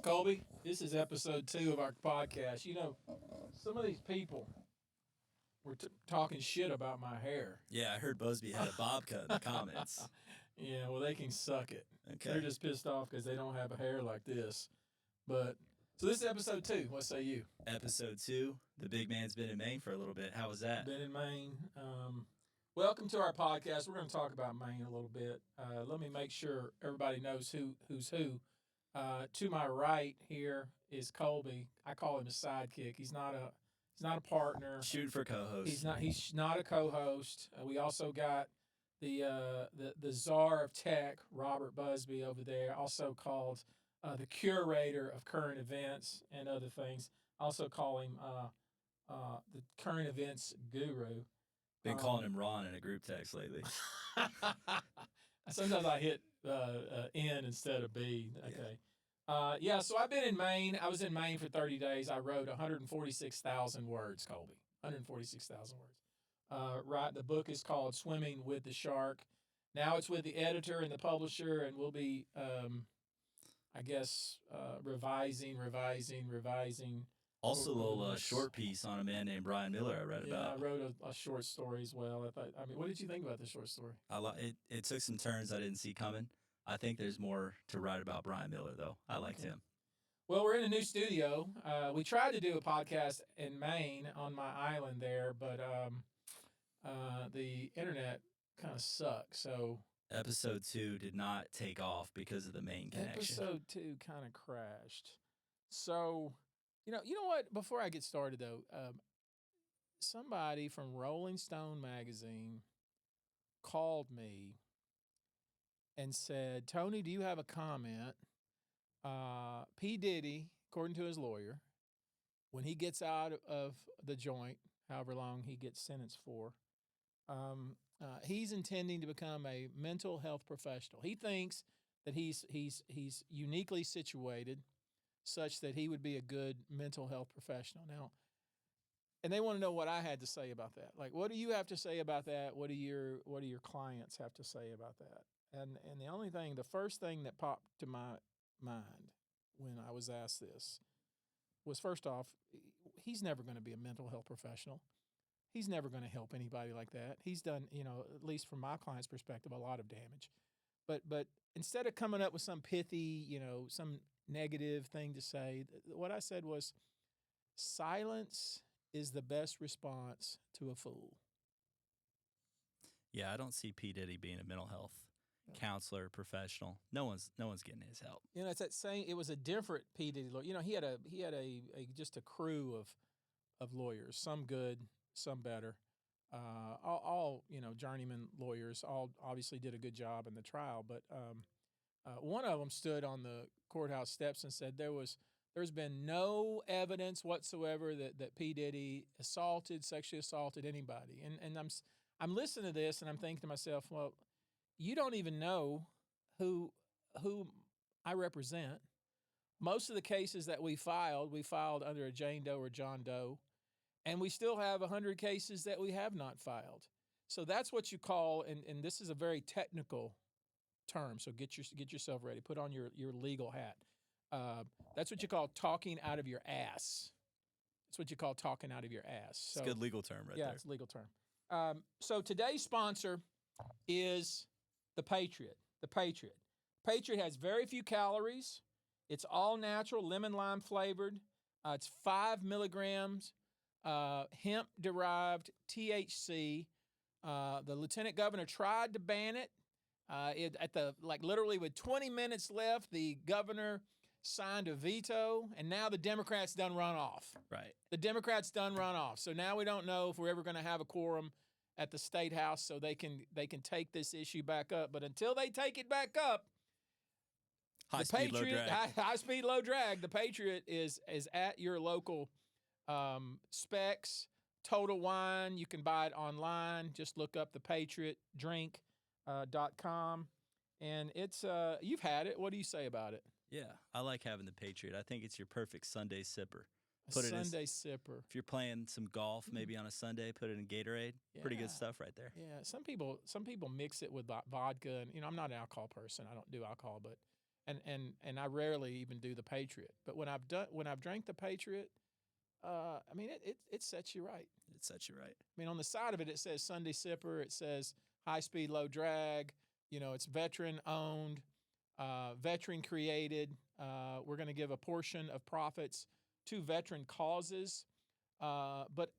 Colby, this is episode 2 of our podcast. You know, some of these people were talking shit about my hair. Yeah, I heard Busby had a bob cut in the comments. Yeah, well, they can suck it. Okay. They're just pissed off because they don't have a hair like this. But, so this is episode 2. What say you? Episode 2, the big man's been in Maine for a little bit. How was that? Been in Maine. Welcome to our podcast. We're going to talk about Maine a little bit. Let me make sure everybody knows who's who. To my right here is Colby. I call him a sidekick. He's not a partner. Shoot for co-host. He's not a co-host. We also got the czar of tech, Robert Busby, over there, also called the curator of current events and other things. Also call him the current events guru. Been calling him Ron in a group text lately. Sometimes I hit N instead of B. Okay. So I've been in Maine. I was in Maine for 30 days. I wrote 146,000 words, Colby. 146,000 words. Right. The book is called Swimming with the Shark. Now it's with the editor and the publisher, and we'll be, revising. Also, a little short piece on a man named Brian Miller I read about. I wrote a short story as well. What did you think about the short story? It took some turns I didn't see coming. I think there's more to write about Brian Miller, though. I liked him. Well, we're in a new studio. We tried to do a podcast in Maine on my island there, but the internet kind of sucks. So Episode 2 did not take off because of the Maine connection. Episode 2 kind of crashed. So, you know what? Before I get started, though, somebody from Rolling Stone magazine called me and said, Tony, do you have a comment? P. Diddy, according to his lawyer, when he gets out of the joint, however long he gets sentenced for, he's intending to become a mental health professional. He thinks that he's uniquely situated such that he would be a good mental health professional. Now, and they want to know what I had to say about that. Like, what do you have to say about that? What do your clients have to say about that? And the first thing that popped to my mind when I was asked this was, first off, he's never going to be a mental health professional. He's never going to help anybody like that. He's done, at least from my client's perspective, a lot of damage. But instead of coming up with some pithy, some negative thing to say, what I said was, silence is the best response to a fool. Yeah, I don't see P. Diddy being a mental health counselor, professional. No one's getting his help. It's that saying. It was a different P. Diddy lawyer. He had just a crew of lawyers, some good, some better. All journeyman lawyers. All obviously did a good job in the trial, but one of them stood on the courthouse steps and said there's been no evidence whatsoever that P. Diddy sexually assaulted anybody. And I'm listening to this and I'm thinking to myself, well, you don't even know who I represent. Most of the cases that we filed under a Jane Doe or John Doe, and we still have 100 cases that we have not filed. So that's what you call, and this is a very technical term, so get yourself ready. Put on your legal hat. That's what you call talking out of your ass. That's what you call talking out of your ass. So, it's a good legal term right there. Yeah, it's a legal term. So today's sponsor is the Patriot. The Patriot. Patriot has very few calories. It's all natural, lemon lime flavored. It's 5 milligrams hemp-derived THC. The lieutenant governor tried to ban it. Literally with 20 minutes left, the governor signed a veto, and now the Democrats done run off. Right. The Democrats done run off. So now we don't know if we're ever going to have a quorum at the State House so they can take this issue back up. But until they take it back up, high speed, low drag. The Patriot is at your local Specs, Total Wine. You can buy it online. Just look up the Patriot drink.com. And it's you've had it. What do you say about it? Yeah, I like having the Patriot. I think it's your perfect Sunday sipper. Sipper. If you're playing some golf, maybe on a Sunday, put it in Gatorade. Yeah. Pretty good stuff right there. Yeah, some people mix it with vodka, and I'm not an alcohol person. I don't do alcohol, but and I rarely even do the Patriot. But when I've drank the Patriot, I mean it sets you right. It sets you right. I mean, on the side of it, it says Sunday Sipper. It says high speed, low drag. You know, it's veteran owned, veteran created. We're going to give a portion of profits to veteran causes. But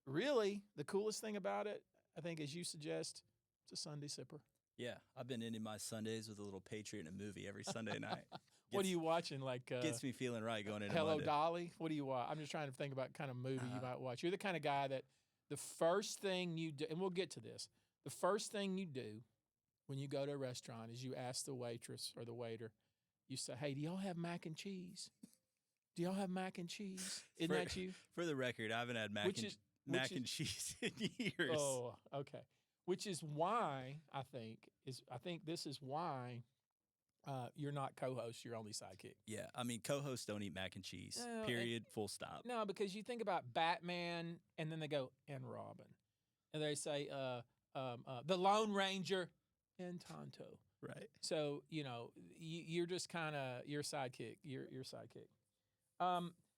really, the coolest thing about it, I think, as you suggest, it's a Sunday Sipper. Yeah, I've been ending my Sundays with a little Patriot and a movie every Sunday night. What are you watching? Like gets me feeling right going into Hello Monday. Dolly. What do you watch? I'm just trying to think about kind of movie you might watch. You're the kind of guy that the first thing you do, and we'll get to this, the first thing you do when you go to a restaurant is you ask the waitress or the waiter, you say, "Hey, do y'all have mac and cheese? Do y'all have mac and cheese?" Isn't that you? For the record, I haven't had mac and cheese in years. Oh, okay. Which is why I think this is why you're not co-host, you're only sidekick. Yeah, I mean, co-hosts don't eat mac and cheese, period, full stop. No, because you think about Batman, and then they go, and Robin. And they say, the Lone Ranger, and Tonto. Right. So, you know, you're just kind of, you're sidekick. You're sidekick.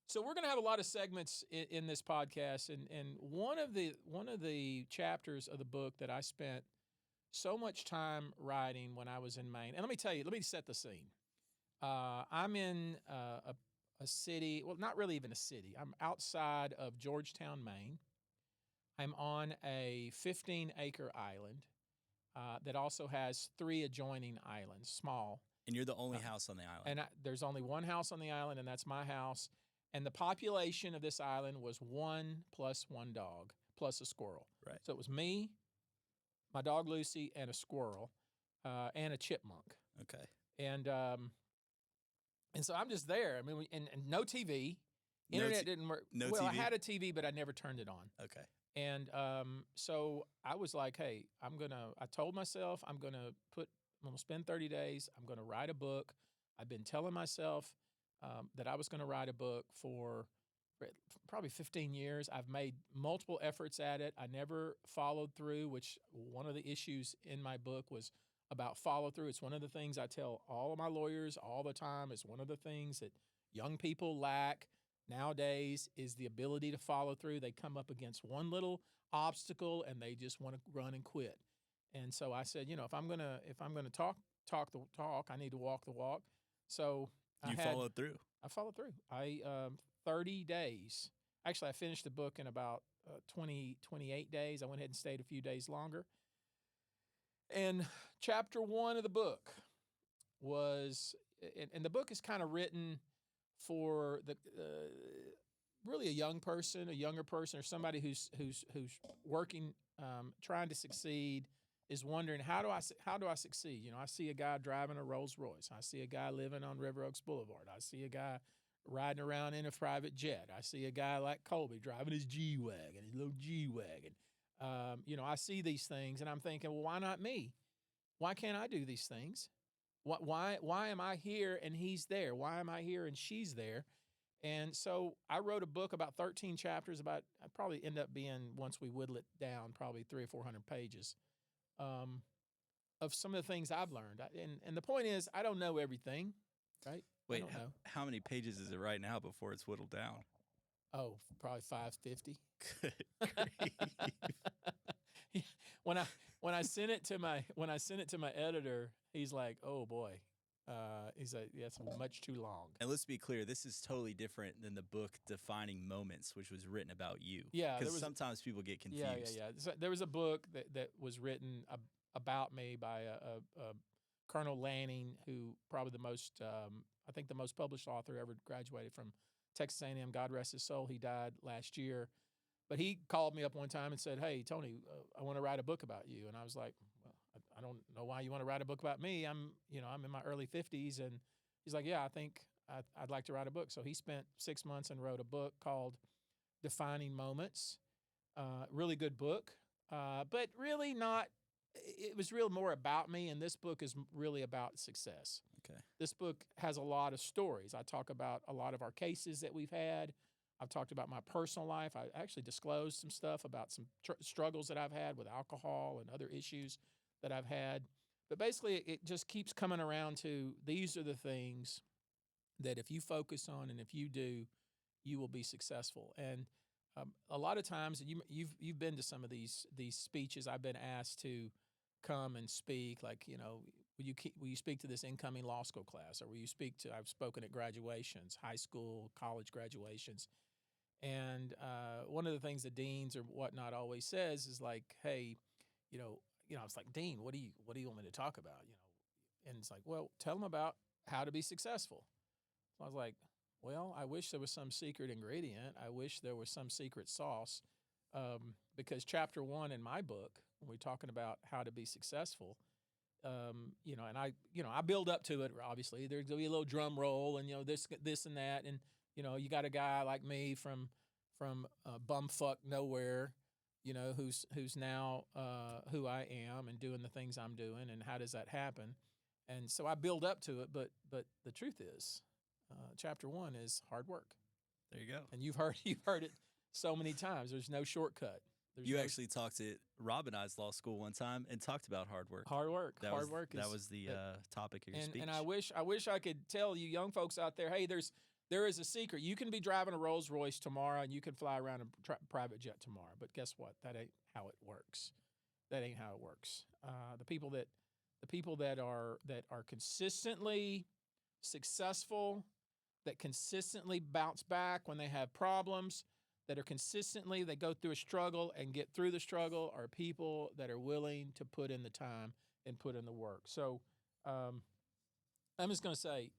So we're going to have a lot of segments in this podcast, and one of the chapters of the book that I spent so much time writing when I was in Maine, and let me set the scene. I'm in a city, well, not really even a city. I'm outside of Georgetown, Maine. I'm on a 15-acre island that also has 3 adjoining islands, small. And you're the only house on the island. And there's only one house on the island, and that's my house. And the population of this island was 1 plus 1 dog plus a squirrel. Right. So it was me, my dog Lucy, and a squirrel, and a chipmunk. Okay. And so I'm just there. I mean, and no TV. Internet didn't work. No well, TV? I had a TV, but I never turned it on. Okay. And so I was like, hey, I told myself I'm going to spend 30 days. I'm going to write a book. I've been telling myself that I was going to write a book for probably 15 years. I've made multiple efforts at it. I never followed through, which one of the issues in my book was about follow through. It's one of the things I tell all of my lawyers all the time. It's one of the things that young people lack nowadays is the ability to follow through. They come up against one little obstacle and they just want to run and quit. And so I said, if I'm gonna talk the talk, I need to walk the walk. So I followed through. I followed through. 30 days. Actually, I finished the book in about 28 days. I went ahead and stayed a few days longer. And chapter 1 of the book was, and the book is kind of written for the really a younger person, or somebody who's working, trying to succeed, is wondering how do I succeed? I see a guy driving a Rolls Royce. I see a guy living on River Oaks Boulevard. I see a guy riding around in a private jet. I see a guy like Colby driving his G-Wagon, his little G-Wagon. I see these things, and I'm thinking, well, why not me? Why can't I do these things? Why am I here and he's there? Why am I here and she's there? And so I wrote a book about 13 chapters. I'd probably end up being, once we whittle it down, probably 300 or 400 pages of some of the things I've learned. And the point is, I don't know everything, right? Wait, how many pages is it right now before it's whittled down? Oh, probably 550. Good grief. When I sent it to my editor, he's like, "Oh boy," he's like, "That's much too long." And let's be clear, this is totally different than the book Defining Moments, which was written about you. Yeah, because sometimes people get confused. Yeah. So there was a book that was written about me by a Colonel Lanning, who probably the most, I think the most published author ever graduated from Texas A&M. God rest his soul. He died last year. But he called me up one time and said, "Hey, Tony, I want to write a book about you." And I was like, "Well, I don't know why you want to write a book about me. I'm in my early 50s." And he's like, "Yeah, I think I'd like to write a book." So he spent 6 months and wrote a book called Defining Moments. Really good book, but really not. It was real more about me, and this book is really about success. Okay. This book has a lot of stories. I talk about a lot of our cases that we've had. I've talked about my personal life. I actually disclosed some stuff about some struggles that I've had with alcohol and other issues that I've had. But basically, it just keeps coming around to these are the things that if you focus on and if you do, you will be successful. And a lot of times, you've been to some of these speeches. I've been asked to come and speak. Like, will you speak to this incoming law school class, or will you speak to? I've spoken at graduations, high school, college graduations, and one of the things the deans or whatnot always says is like, hey, it's like, Dean, what do you want me to talk about? And it's like, well, tell them about how to be successful. So I was like, well, I wish there was some secret ingredient. I wish there was some secret sauce, because chapter 1 in my book, when we're talking about how to be successful, and I build up to it. Obviously, there's gonna be a little drum roll, and this and that, and you got a guy like me from bumfuck nowhere, who's now who I am and doing the things I'm doing, and how does that happen? And so I build up to it, but the truth is, chapter 1 is hard work. There you go. And you've heard it so many times. There's no shortcut. You actually talked at Rob and I's law school one time and talked about hard work. Hard work. That was the topic of your speech. And I wish I could tell you young folks out there, hey, there is a secret. You can be driving a Rolls Royce tomorrow, and you can fly around a private jet tomorrow. But guess what? That ain't how it works. That ain't how it works. The people that are consistently successful, that consistently bounce back when they have problems, that are consistently, they go through a struggle and get through the struggle, are people that are willing to put in the time and put in the work. So I'm just going to say,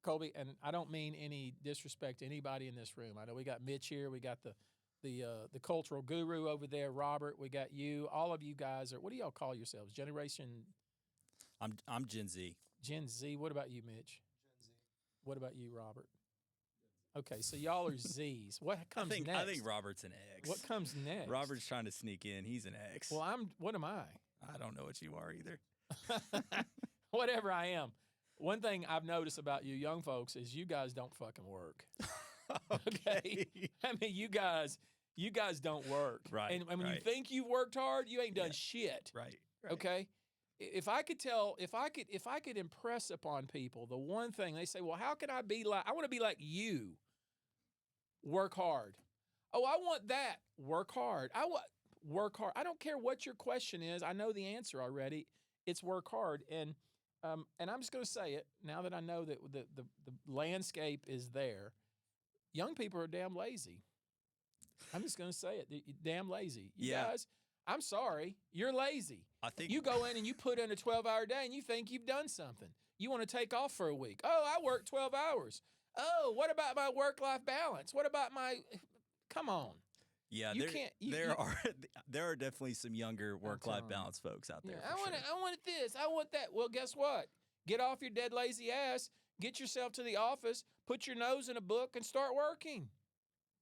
Colby, and I don't mean any disrespect to anybody in this room. I know we got Mitch here. We got the cultural guru over there, Robert. We got you. All of you guys are, what do y'all call yourselves? Generation? I'm Gen Z. Gen Z. What about you, Mitch? Gen Z. What about you, Robert? Okay, so y'all are Z's. What comes next? I think Robert's an X. What comes next? Robert's trying to sneak in. He's an X. Well, what am I? I don't know what you are either. Whatever I am. One thing I've noticed about you young folks is you guys don't fucking work. Okay? I mean, you guys don't work. Right. And when you think you've worked hard, you ain't done shit. Right. Okay? If I could impress upon people the one thing, they say, well, how can I be like, I want to be like you. Work hard. Oh, I want that. Work hard. Work hard. I don't care what your question is. I know the answer already. It's work hard. And I'm just going to say it now that I know that the landscape is there. Young people are damn lazy. I'm just going to say it. They're damn lazy. You guys, I'm sorry. You're lazy. I think you go in and you put in a 12-hour day and you think you've done something. You want to take off for a week. Oh, I work 12 hours. Oh, what about my work-life balance? What about come on. Yeah, there are definitely some younger work-life balance folks out there. I want this. I want that. Well, guess what? Get off your dead lazy ass. Get yourself to the office. Put your nose in a book and start working.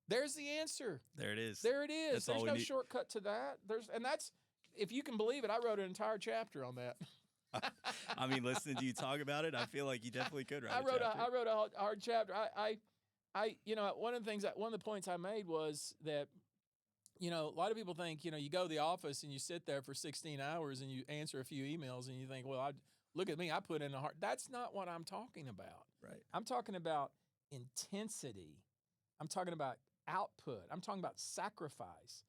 There's the answer. There it is. There it is. That's There's no shortcut to that. That's, if you can believe it, I wrote an entire chapter on that. I mean, listening to you talk about it, I feel like you definitely could write. I wrote a hard chapter. One of the points I made was that, a lot of people think, you go to the office and you sit there for 16 hours and you answer a few emails and you think, well, look at me, I put in a hard. That's not what I'm talking about. Right. I'm talking about intensity. I'm talking about output. I'm talking about sacrifice.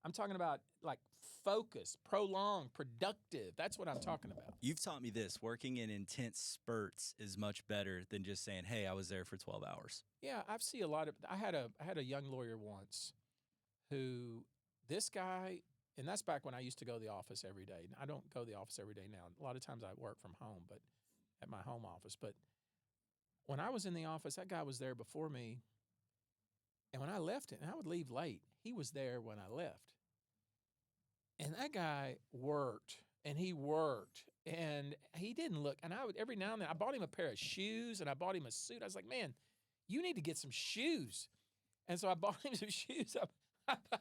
I'm talking about like focus, prolonged, productive. That's what I'm talking about. You've taught me this. Working in intense spurts is much better than just saying, hey, I was there for 12 hours. Yeah, I've seen a lot of, I had a young lawyer once who, this guy, and that's back when I used to go to the office every day. I don't go to the office every day now. A lot of times I work from home, but at my home office. But when I was in the office, that guy was there before me. And when I left it, and I would leave late, he was there when I left. And that guy worked, and he didn't look, and I would, every now and then, I bought him a pair of shoes, and I bought him a suit. I was like, man, you need to get some shoes. And so I bought him some shoes.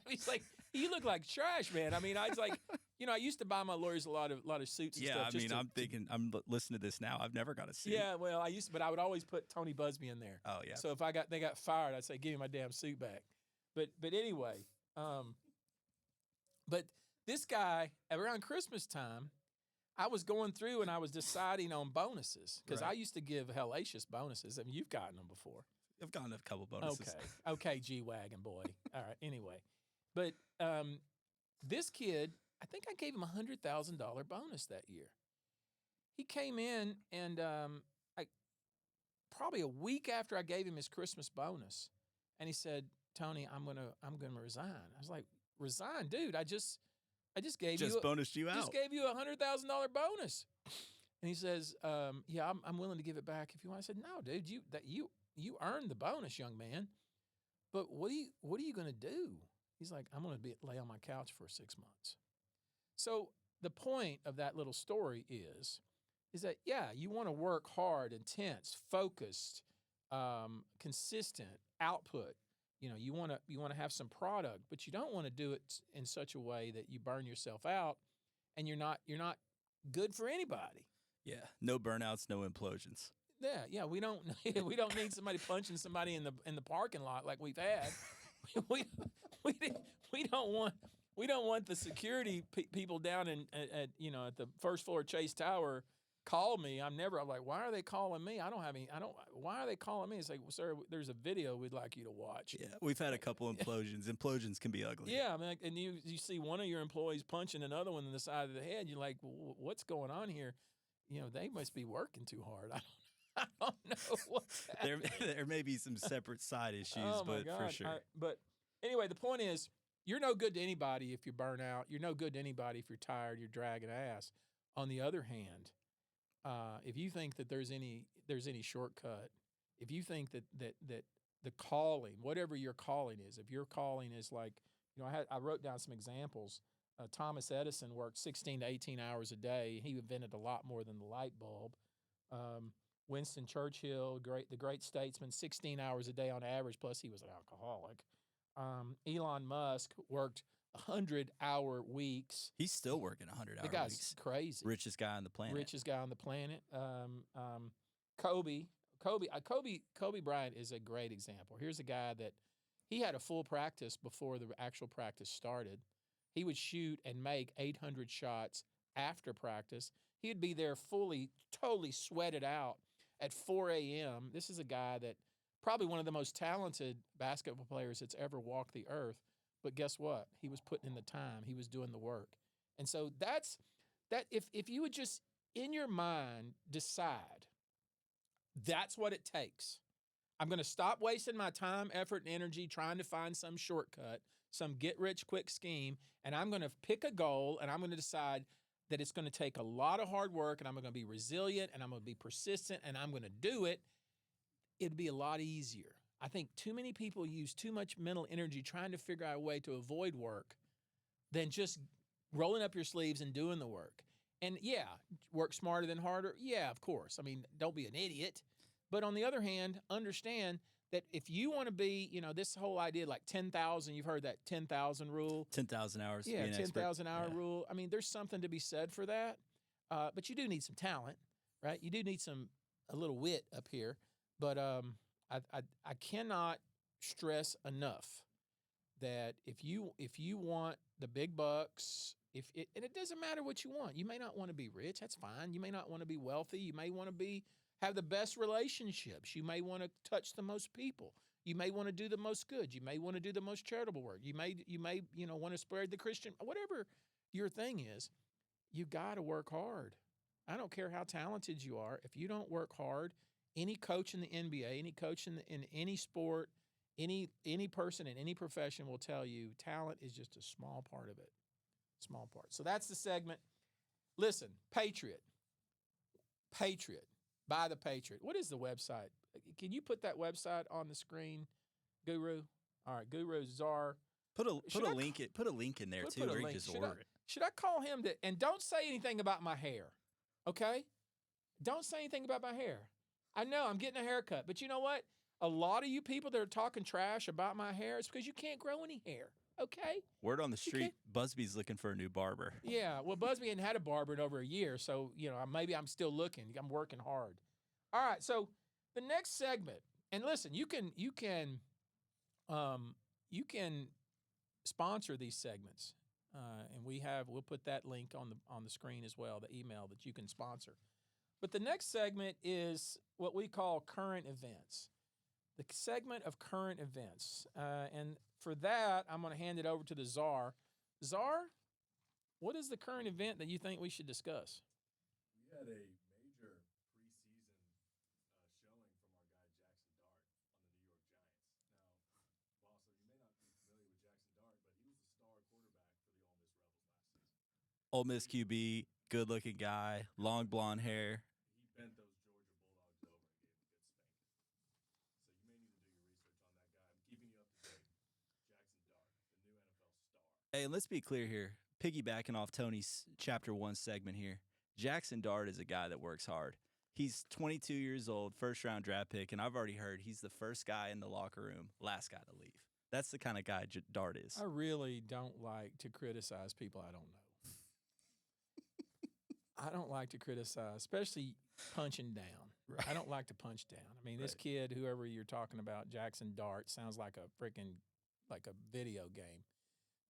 He's like, you look like trash, man. I mean, I was like, I used to buy my lawyers a lot of suits and stuff. Yeah, I mean, I'm listening to this now. I've never got a suit. Yeah, well, but I would always put Tony Busby in there. Oh, yeah. So if they got fired, I'd say, give me my damn suit back. But anyway, but this guy, around Christmas time, I was going through and I was deciding on bonuses because Right. I used to give hellacious bonuses. I mean, you've gotten them before. I've gotten a couple bonuses. Okay, G-Wagon boy. All right, anyway. But this kid, I think I gave him a $100,000 bonus that year. He came in and probably a week after I gave him his Christmas bonus, and he said, "Tony, I'm gonna resign." I was like, "Resign, dude? I just gave Just bonused you out. Just gave you a $100,000 bonus." And he says, "Yeah, I'm willing to give it back if you want." I said, "No, dude, you earned the bonus, young man. But what are you gonna do?" He's like, "I'm gonna lay on my couch for 6 months." So the point of that little story is that yeah, you want to work hard, intense, focused, consistent output. You want to have some product, but you don't want to do it in such a way that you burn yourself out, and you're not good for anybody. Yeah, no burnouts, no implosions. Yeah, we don't need somebody punching somebody in the parking lot like we've had. we don't want the security people down at the first floor Chase Tower call me. I'm like, why are they calling me? Why are they calling me? It's like, well, sir, there's a video we'd like you to watch. Yeah, we've had a couple implosions. Implosions can be ugly. Yeah, I mean, and you see one of your employees punching another one in the side of the head. You're like, well, what's going on here? They must be working too hard. I don't know what's happening. There may be some separate side issues, but for sure. But anyway, the point is, you're no good to anybody if you burn out. You're no good to anybody if you're tired, you're dragging ass. On the other hand, if you think that there's any shortcut, if you think that the calling, whatever your calling is, if your calling is like, I wrote down some examples. Thomas Edison worked 16 to 18 hours a day. He invented a lot more than the light bulb. Winston Churchill, the great statesman, 16 hours a day on average, plus he was an alcoholic. Elon Musk worked 100-hour weeks. He's still working 100-hour weeks. The guy's crazy. Richest guy on the planet. Kobe Bryant is a great example. Here's a guy that he had a full practice before the actual practice started. He would shoot and make 800 shots after practice. He'd be there totally sweated out at 4 a.m. This is a guy that probably one of the most talented basketball players that's ever walked the earth. But guess what? He was putting in the time. He was doing the work. And so that's if you would just in your mind decide that's what it takes. I'm going to stop wasting my time, effort, and energy trying to find some shortcut, some get-rich-quick scheme, and I'm going to pick a goal, and I'm going to decide that it's going to take a lot of hard work, and I'm going to be resilient, and I'm going to be persistent, and I'm going to do it. It'd be a lot easier. I think too many people use too much mental energy trying to figure out a way to avoid work than just rolling up your sleeves and doing the work. And yeah, work smarter than harder. Yeah, of course. I mean, don't be an idiot. But on the other hand, understand that if you want to be, this whole idea like 10,000, you've heard that 10,000 rule. 10,000 hours. Yeah, 10,000 hour rule. I mean, there's something to be said for that. But you do need some talent, right? You do need a little wit up here. But I cannot stress enough that if you want the big bucks, and it doesn't matter what you want. You may not want to be rich. That's fine. You may not want to be wealthy. You may want to have the best relationships. You may want to touch the most people. You may want to do the most good. You may want to do the most charitable work. You may want to spread the Christian, whatever your thing is. You got to work hard. I don't care how talented you are. If you don't work hard, any coach in the NBA, any coach in any sport, any person in any profession will tell you talent is just a small part of it. Small part. So that's the segment. Listen, Patriot. Buy the Patriot. What is the website? Can you put that website on the screen, Guru? All right, Guru Czar. Put a link in there too, or you just order it. Should I call him and don't say anything about my hair, okay? Don't say anything about my hair. I know I'm getting a haircut, but you know what? A lot of you people that are talking trash about my hair is because you can't grow any hair, okay? Word on the street, Busby's looking for a new barber. Yeah, well, Busby hadn't had a barber in over a year, so, maybe I'm still looking. I'm working hard. All right, so the next segment, and listen, you can sponsor these segments. And we'll put that link on the screen as well, the email that you can sponsor. But the next segment is what we call current events. The segment of current events. And for that, I'm going to hand it over to the Czar. Czar, what is the current event that you think we should discuss? We had a major preseason showing from our guy Jackson Dart on the New York Giants. Now, Bosso, you may not be familiar with Jackson Dart, but he was the star quarterback for the Ole Miss Rebels last season. Ole Miss QB, good-looking guy, long blonde hair. He bent those Georgia Bulldogs over and gave them a good spanking. So you may need to do your research on that guy. I'm keeping you up to date. Jackson Dart, the new NFL star. Hey, let's be clear here. Piggybacking off Tony's Chapter 1 segment here, Jackson Dart is a guy that works hard. He's 22 years old, first-round draft pick, and I've already heard he's the first guy in the locker room, last guy to leave. That's the kind of guy Dart is. I really don't like to criticize people I don't know. I don't like to criticize, especially punching down. Right. I don't like to punch down. I mean, this kid, whoever you're talking about, Jackson Dart, sounds like a freaking like a video game.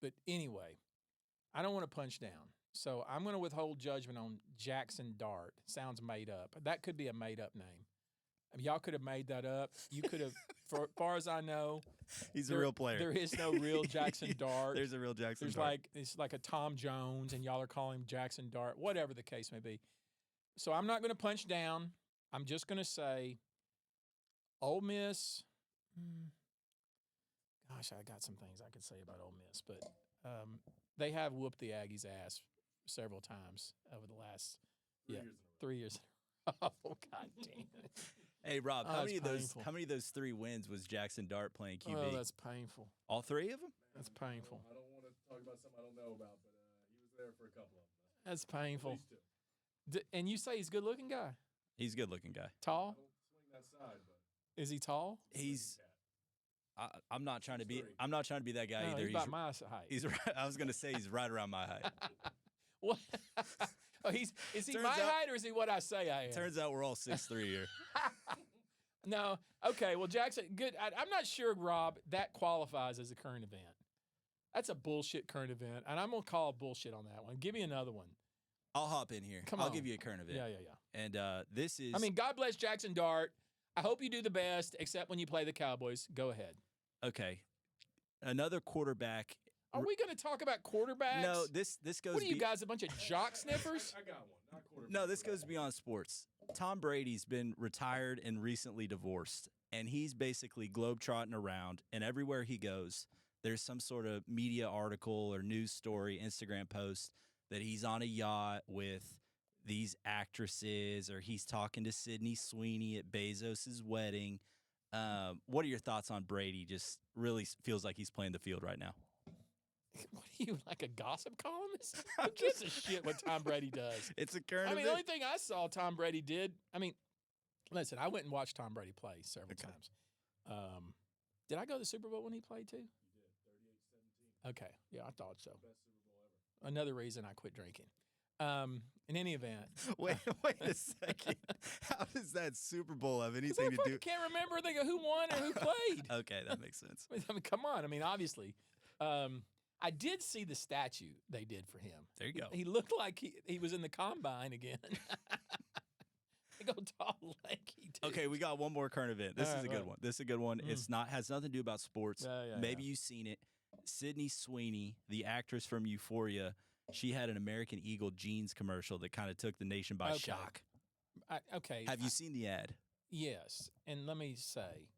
But anyway, I don't want to punch down. So I'm going to withhold judgment on Jackson Dart. Sounds made up. That could be a made-up name. I mean, y'all could have made that up. You could have, for far as I know, He's a real player. There is no real Jackson Dart. There's a real Jackson Dart. It's like a Tom Jones, and y'all are calling him Jackson Dart, whatever the case may be. So I'm not going to punch down. I'm just going to say, Ole Miss. Gosh, I got some things I could say about Ole Miss, but they have whooped the Aggies' ass several times over the last 3 years. Oh, God damn it. Hey, Rob, Oh, how that's many of those 3 wins was Jackson Dart playing QB? Oh, that's painful. All 3 of them? That's painful. I don't want to talk about something I don't know about, but he was there for a couple of them. That's At painful. least 2. And you say he's a good-looking guy? He's a good-looking guy. I Tall? don't swing that side, but Is he tall? He's. cat. I'm not trying to be. 6'3". I'm not trying to be that guy No, either. he's about my height. He's right. I was gonna say he's right around my height. What? Oh, is he Turns my out- height or is he what I say I am? Turns out we're all 6'3" here. No. Okay. Well, Jackson, good. I'm not sure, Rob, that qualifies as a current event. That's a bullshit current event, and I'm gonna call bullshit on that one. Give me another one. I'll hop in here. Come I'll on. give you a current event. Yeah. And this is. I mean, God bless Jackson Dart. I hope you do the best, except when you play the Cowboys. Go ahead. Okay. Another quarterback. Are we going to talk about quarterbacks? No, this goes. What are you guys, a bunch of jock sniffers? I got one. Not quarterback. No, this goes beyond sports. Tom Brady's been retired and recently divorced, and he's basically globetrotting around, and everywhere he goes, there's some sort of media article or news story, Instagram post that he's on a yacht with these actresses, or he's talking to Sydney Sweeney at Bezos' wedding. What are your thoughts on Brady? Just really feels like he's playing the field right now. What are you, like a gossip columnist? Who gives a shit what Tom Brady does? It's a current I mean, event. the only thing I saw Tom Brady did, I mean, listen, I went and watched Tom Brady play several Okay. times. Did I go to the Super Bowl when he played too? You did. 38-17. Okay. Yeah, I thought so. Best Super Bowl ever. Another reason I quit drinking. In any event. Wait a second. How does that Super Bowl have 'Cause anything I to fucking do? can't remember who won or who played. Okay, that makes sense. I mean, come on. I mean, obviously. I did see the statue they did for him. There you go. He looked like he was in the combine again. Big old tall, lanky dude. Okay, we got one more current event. This All is right, a good what? one. This is a good one. Mm. It's has nothing to do about sports. Yeah, Maybe you've seen it. Sydney Sweeney, the actress from Euphoria, she had an American Eagle jeans commercial that kind of took the nation by Okay. shock. Okay. Have you seen the ad? Yes. And let me say,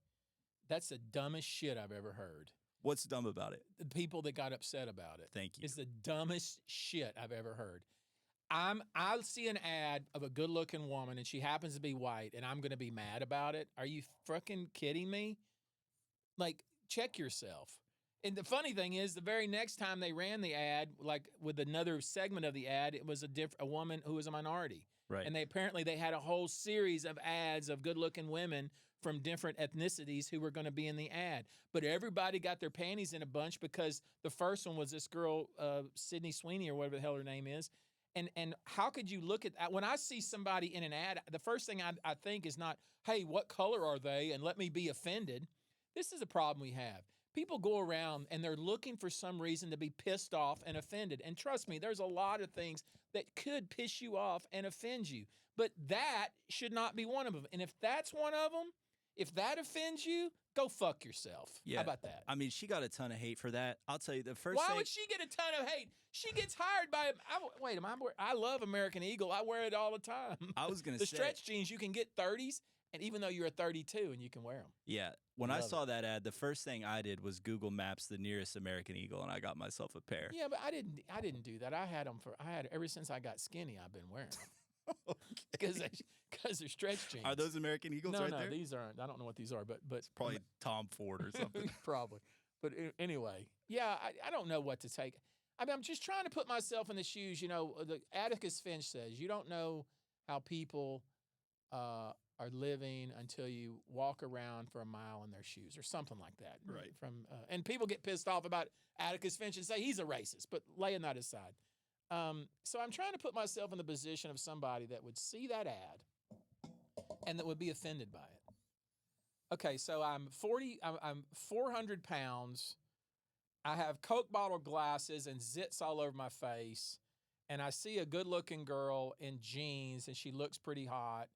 that's the dumbest shit I've ever heard. What's dumb about it? The people that got upset about it. Thank you. It's the dumbest shit I've ever heard. I'll see an ad of a good-looking woman and she happens to be white, and I'm going to be mad about it. Are you fucking kidding me? Like, check yourself. And the funny thing is, the very next time they ran the ad, like with another segment of the ad, it was a woman who was a minority. Right. And they had a whole series of ads of good-looking women from different ethnicities who were going to be in the ad. But everybody got their panties in a bunch because the first one was this girl, Sydney Sweeney or whatever the hell her name is. And how could you look at that? When I see somebody in an ad, the first thing I think is not, hey, what color are they? And let me be offended. This is a problem we have. people go around and they're looking for some reason to be pissed off and offended. And trust me, there's a lot of things that could piss you off and offend you, but that should not be one of them. And if that's one of them, if that offends you, go fuck yourself. Yeah. How about that? I mean, she got a ton of hate for that. I'll tell you the first Why thing. would she get a ton of hate? She gets hired by. I love American Eagle. I wear it all the time. I was going to the say. stretch jeans, you can get 30s, and even though you're a 32 and you can wear them. Yeah. When I Love saw that ad, the first thing I did was Google Maps the nearest American Eagle, and I got myself a pair. Yeah, but I didn't do that. I had ever since I got skinny. I've been wearing them. Because they're stretch jeans. Are those American Eagles no, right there? No, these aren't. I don't know what these are, but Probably Tom Ford or something. Probably. But anyway, yeah, I don't know what to take. I mean, I'm just trying to put myself in the shoes. The Atticus Finch says, you don't know how people are living until you walk around for a mile in their shoes or something like that. Right. And people get pissed off about Atticus Finch and say he's a racist, but laying that aside. So I'm trying to put myself in the position of somebody that would see that ad and that would be offended by it. Okay, so I'm 400 pounds. I have Coke bottle glasses and zits all over my face. And I see a good-looking girl in jeans, and she looks pretty hot.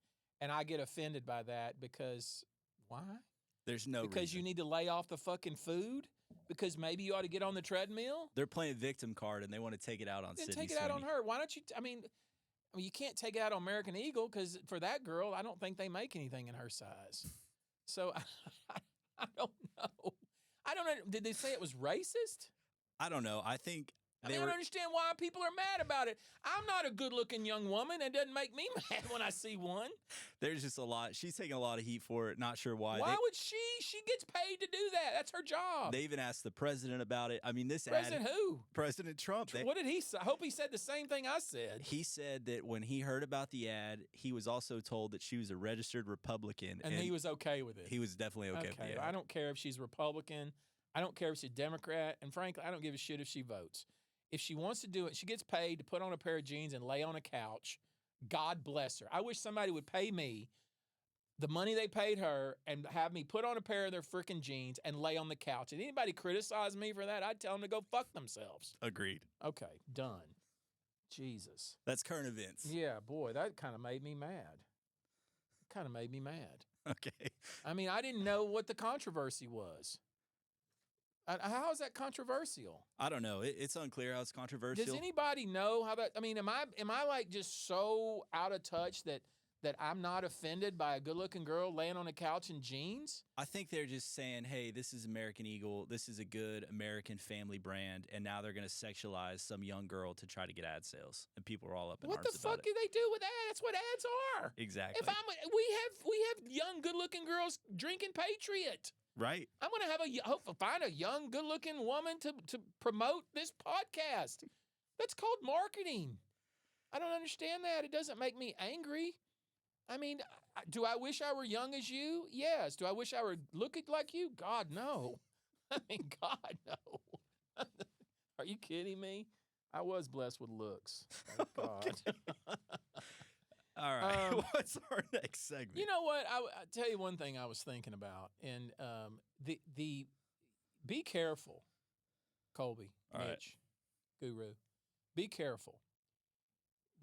And I get offended by that because why? There's no Because reason. you need to lay off the fucking food? Because maybe you ought to get on the treadmill? They're playing victim card, and they want to take it out on Then Sydney take it out on Sweeney. her. Why don't you? I mean, you can't take it out on American Eagle because for that girl, I don't think they make anything in her size. So I don't know. I don't know. Did they say it was racist? I don't know. I think I don't understand why people are mad about it. I'm not a good-looking young woman. It doesn't make me mad when I see one. there's just a lot. She's taking a lot of heat for it. Not sure why. Why would she? She gets paid to do that. That's her job. They even asked the president about it. I mean, this President ad. who? President Trump. What did he say? I hope he said the same thing I said. He said that when he heard about the ad, he was also told that she was a registered Republican. And he was okay with it. He was definitely okay with the ad. I don't care if she's Republican. I don't care if she's Democrat. And frankly, I don't give a shit if she votes. If she wants to do it, she gets paid to put on a pair of jeans and lay on a couch. God bless her. I wish somebody would pay me the money they paid her and have me put on a pair of their freaking jeans and lay on the couch. And anybody criticize me for that, I'd tell them to go fuck themselves. Agreed. Okay, done. Jesus. That's current events. Yeah, boy, that kind of made me mad. Okay. I mean, I didn't know what the controversy was. How is that controversial? I don't know. It's unclear how it's controversial. Does anybody know how that? I mean, am I like just so out of touch that I'm not offended by a good-looking girl laying on a couch in jeans? I think they're just saying, hey, this is American Eagle. This is a good American family brand. And now they're going to sexualize some young girl to try to get ad sales. And people are all up in What arms the about fuck it. do they do with ads? That's what ads are. Exactly. If we have young, good-looking girls drinking Patriot. Right. I'm going to find a young, good-looking woman to promote this podcast. That's called marketing. I don't understand that. It doesn't make me angry. I mean, do I wish I were young as you? Yes. Do I wish I were looking like you? God, no. I mean, God, no. Are you kidding me? I was blessed with looks. Thank God. All right. What's our next segment? You know what? I tell you one thing I was thinking about, and the be careful, Colby, All right. Mitch, Guru. Be careful.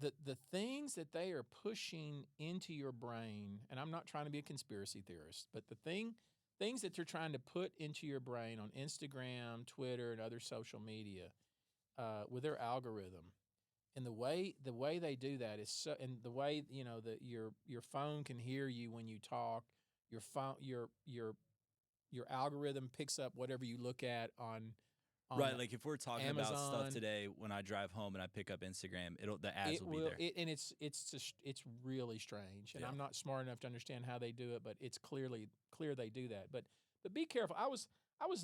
The things that they are pushing into your brain, and I'm not trying to be a conspiracy theorist, but the things that they're trying to put into your brain on Instagram, Twitter, and other social media, with their algorithm. And the way they do that is so, and the way that your phone can hear you when you talk, your algorithm picks up whatever you look at on right, like if we're talking Amazon, about stuff today, when I drive home and I pick up Instagram, the ads will be there. And it's really strange, and Yeah. I'm not smart enough to understand how they do it, but it's clear they do that. But be careful. I was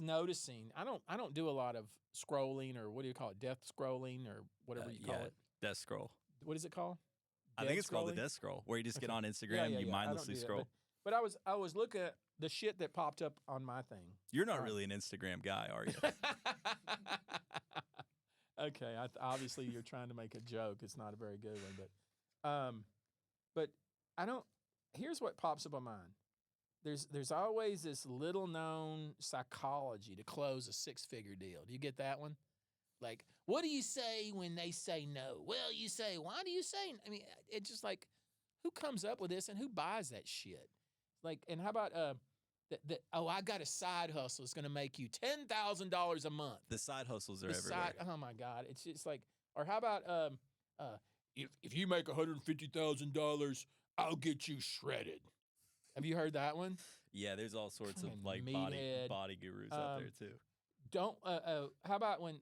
noticing. I don't do a lot of scrolling, or what do you call it, death scrolling, or whatever you call it. Death scroll. What is it called? I think it's called the death scroll, where you just get on Instagram and you mindlessly scroll. But I was looking at the shit that popped up on my thing. You're not really an Instagram guy, are you? Okay, obviously you're trying to make a joke. It's not a very good one, but I don't. Here's what pops up on mine. there's always this little known psychology to close a 6-figure deal. Do you get that one? Like, what do you say when they say no? Well, you say, why do you say? I mean, it's just like, who comes up with this and who buys that shit? Like, and how about I got a side hustle. It's going to make you $10,000 a month. The side hustles are everywhere. Oh my God, it's just like, or how about if you make $150,000, I'll get you shredded. Have you heard that one? Yeah, there's all sorts of Fucking like meathead. body gurus out there too. Don't how about when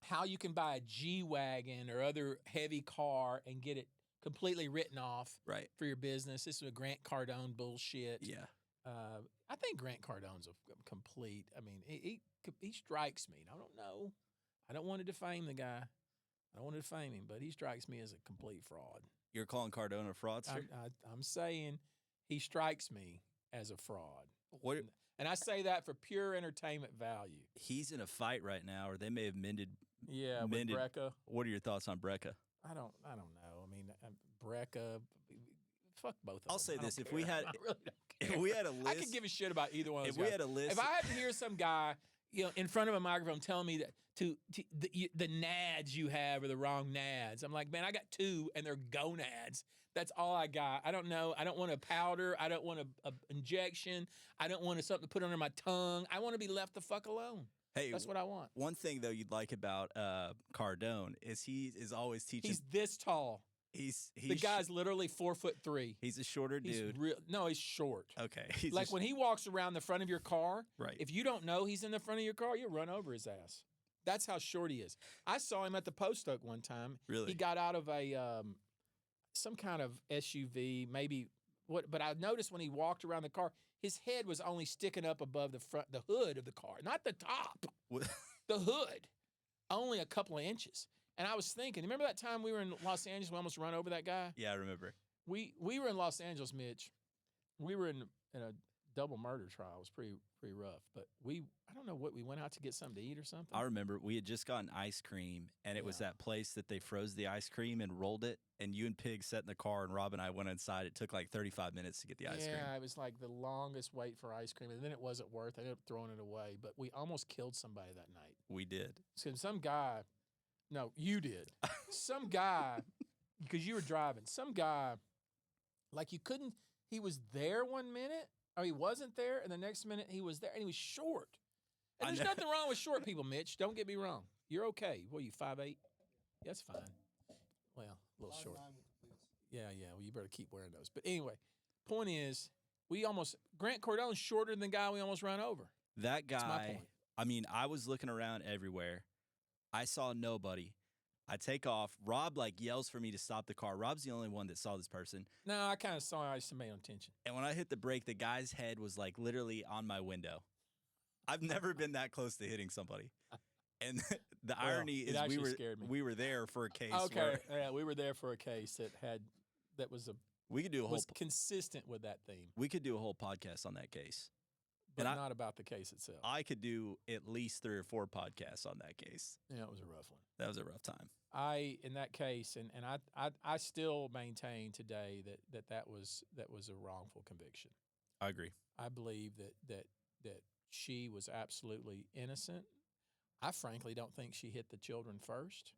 how you can buy a G-Wagon or other heavy car and get it completely written off Right. for your business? This is a Grant Cardone bullshit. Yeah. I think Grant Cardone's a complete. I mean, he strikes me. I don't know. I don't want to defame the guy. I don't want to defame him, but he strikes me as a complete fraud. You're calling Cardone a fraudster? I'm saying he strikes me as a fraud. What? And I say that for pure entertainment value. He's in a fight right now, or they may have mended. Yeah, with Brecca. What are your thoughts on Brecca? I don't know. I mean, Brecca. Fuck both of them. I'll say this: I really don't care. if we had a list, I could give a shit about either one of those guys. If we had a list, if I had to hear some guy, in front of a microphone telling me that the nads you have are the wrong nads, I'm like, man, I got 2 and they're gonads. That's all I got. I don't know. I don't want a powder. I don't want a injection. I don't want something to put under my tongue. I want to be left the fuck alone. Hey, that's what I want. One thing though you'd like about Cardone is he is always teaching. He's this tall. He's the guy's literally 4'3". He's a shorter dude. No, he's short. Okay. Like when he walks around the front of your car, right. If you don't know he's in the front of your car, you run over his ass. That's how short he is. I saw him at the Post Oak one time. Really? He got out of a some kind of SUV, maybe what? But I noticed when he walked around the car, his head was only sticking up above the hood of the car, not the top. What? The hood, only a couple of inches. And I was thinking, remember that time we were in Los Angeles? We almost run over that guy. Yeah, I remember. We were in Los Angeles, Mitch. We were in a double murder trial. It was pretty rough. But I don't know what, we went out to get something to eat or something. I remember we had just gotten ice cream, and it was that place that they froze the ice cream and rolled it. And you and Pig sat in the car, and Rob and I went inside. It took like 35 minutes to get the ice cream. Yeah, it was like the longest wait for ice cream. And then it wasn't worth it. I ended up throwing it away. But we almost killed somebody that night. We did. So some guy, no, you did. Some guy, because you were driving, some guy, like you couldn't, he was there one minute, or he wasn't there, and the next minute he was there, and he was short. And there's nothing wrong with short people, Mitch. Don't get me wrong. You're okay. What are you, 5'8"? That's fine. Well, a little short. Yeah. Well, you better keep wearing those. But anyway, point is, Grant Cardone's shorter than the guy we almost ran over. That guy, that's my point. I mean, I was looking around everywhere. I saw nobody. I take off. Rob yells for me to stop the car. Rob's the only one that saw this person. No, I kind of saw I just made on attention. And when I hit the brake, the guy's head was literally on my window. I've never been that close to hitting somebody. And the irony is we were there for a case. Okay, yeah, we were there for a case we could do was consistent with that theme. We could do a whole podcast on that case. But not about the case itself. I could do at least 3 or 4 podcasts on that case. Yeah, it was a rough one. That was a rough time. In that case, and I still maintain today that was a wrongful conviction. I agree. I believe that she was absolutely innocent. I frankly don't think she hit the children first.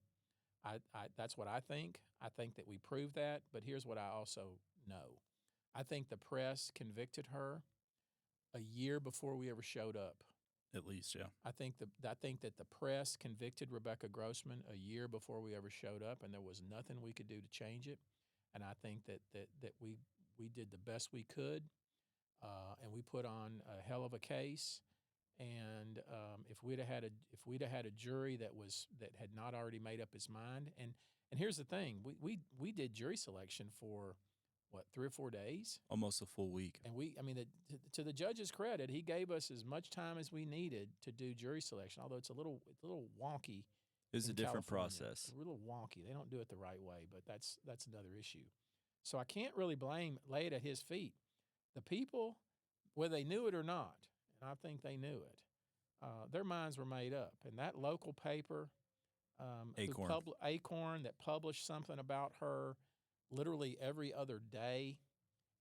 That's what I think. I think that we proved that. But here's what I also know. I think the press convicted her a year before we ever showed up. At least, yeah. I think that the press convicted Rebecca Grossman a year before we ever showed up, and there was nothing we could do to change it. And I think that we did the best we could, and we put on a hell of a case. And if we'd have had a jury that had not already made up its mind, and here's the thing, we did jury selection for what, 3 or 4 days? Almost a full week. And to the judge's credit, he gave us as much time as we needed to do jury selection, although it's a little wonky. It's a different California. Process. It's a little wonky. They don't do it the right way, but that's another issue. So I can't really lay it at his feet. The people, whether they knew it or not, and I think they knew it, their minds were made up. And that local paper, Acorn, that published something about her literally every other day,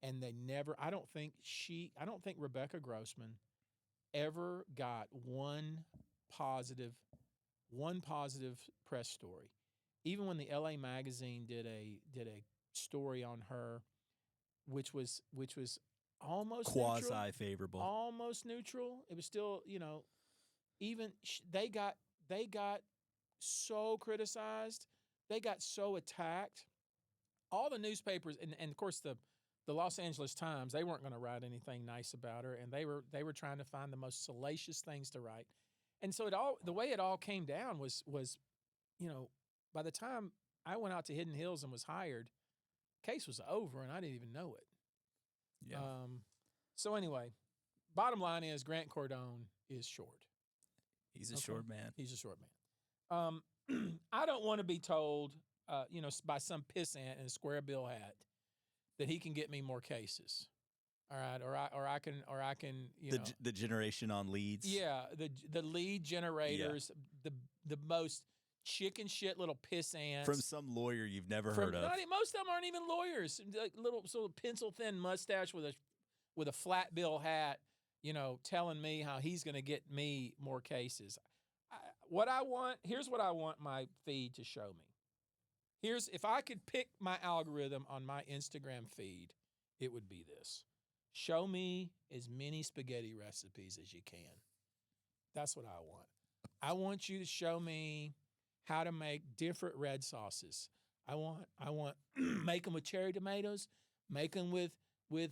and they never. I don't think Rebecca Grossman ever got one positive press story. Even when the LA Magazine did a story on her, which was almost quasi favorable, almost neutral. It was still, even they got so criticized, they got so attacked. All the newspapers and of course the Los Angeles Times, they weren't going to write anything nice about her, and they were trying to find the most salacious things to write. And so the way it all came down was by the time I went out to Hidden Hills and was hired, case was over, and I didn't even know it. Yeah. So anyway, bottom line is Grant Cardone is short. He's a short man. He's a short man. I don't want to be told, by some pissant in a square bill hat that he can get me more cases. All right, or I can the generation on leads. Yeah, the lead generators, the most chicken shit little piss ants from some lawyer you've never heard of. Most of them aren't even lawyers. Like little sort of pencil thin mustache with a flat bill hat, telling me how he's going to get me more cases. Here's what I want my feed to show me. If I could pick my algorithm on my Instagram feed, it would be this. Show me as many spaghetti recipes as you can. That's what I want. I want you to show me how to make different red sauces. I want make them with cherry tomatoes, make them with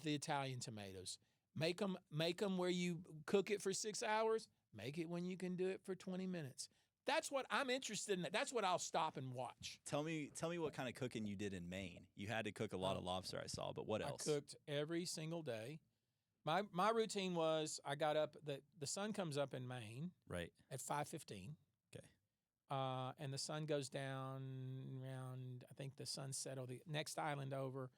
the Italian tomatoes. Make them where you cook it for 6 hours, make it when you can do it for 20 minutes. That's what I'm interested in. That's what I'll stop and watch. Tell me what kind of cooking you did in Maine. You had to cook a lot of lobster, I saw, but what else? I cooked every single day. My routine was I got up, the sun comes up in Maine at 5:15. Okay. And the sun goes down around, I think the sun set on the next island over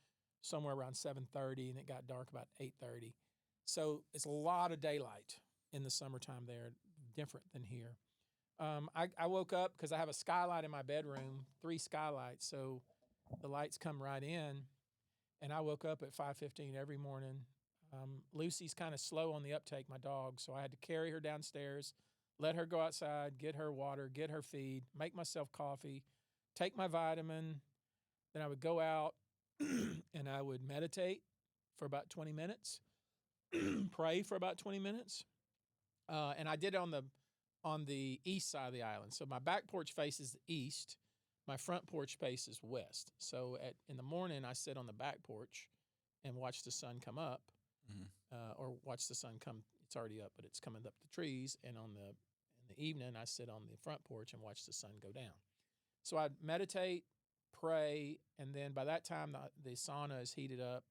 somewhere around 7:30, and it got dark about 8:30. So it's a lot of daylight in the summertime there, different than here. I woke up because I have a skylight in my bedroom, 3 skylights, so the lights come right in, and I woke up at 5:15 every morning. Lucy's kind of slow on the uptake, my dog, so I had to carry her downstairs, let her go outside, get her water, get her feed, make myself coffee, take my vitamin. Then I would go out and I would meditate for about 20 minutes, pray for about 20 minutes. And I did it on the east side of the island. So my back porch faces east. My front porch faces west. So in the morning, I sit on the back porch and watch the sun come up, or watch the sun come. It's already up, but it's coming up the trees. And in the evening, I sit on the front porch and watch the sun go down. So I'd meditate, pray, and then by that time, the sauna is heated up,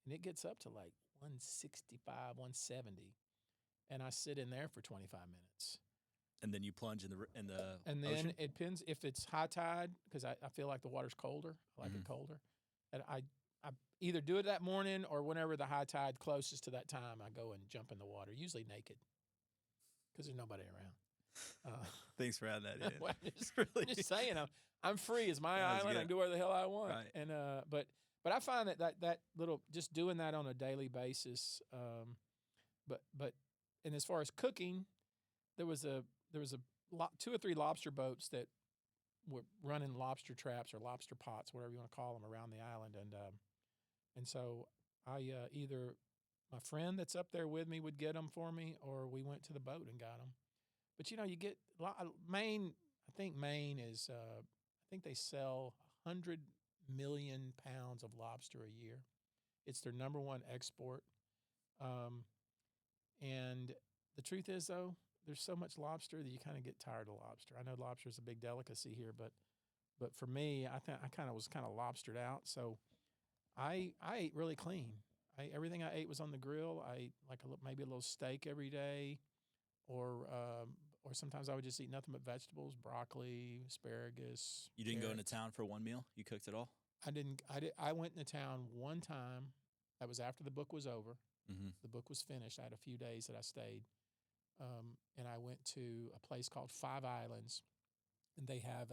and it gets up to like 165, 170. And I sit in there for 25 minutes. And then you plunge in the and then ocean? It depends if it's high tide, because I feel like the water's colder. I like it colder. And I either do it that morning or whenever the high tide closest to that time, I go and jump in the water, usually naked, because there's nobody around. Thanks for adding that in. Well, I'm just saying, I'm free. It's my island. Good. I can do whatever the hell I want. Right. And but I find that little, just doing that on a daily basis. But and as far as cooking, there was 2 or 3 lobster boats that were running lobster traps or lobster pots, whatever you want to call them, around the island. And so I either my friend that's up there with me would get them for me, or we went to the boat and got them. But you get Maine. I think Maine is. I think they sell 100 million pounds of lobster a year. It's their number one export. And the truth is, though, there's so much lobster that you kind of get tired of lobster. I know lobster is a big delicacy here, but for me, I was kind of lobstered out. So I ate really clean. Everything I ate was on the grill. I ate maybe a little steak every day, or sometimes I would just eat nothing but vegetables, broccoli, asparagus. You didn't carrots. go into town for one meal? You cooked it all? I didn't. I went into town one time. That was after the book was over. Mm-hmm. The book was finished. I had a few days that I stayed. And I went to a place called 5 Islands, and they have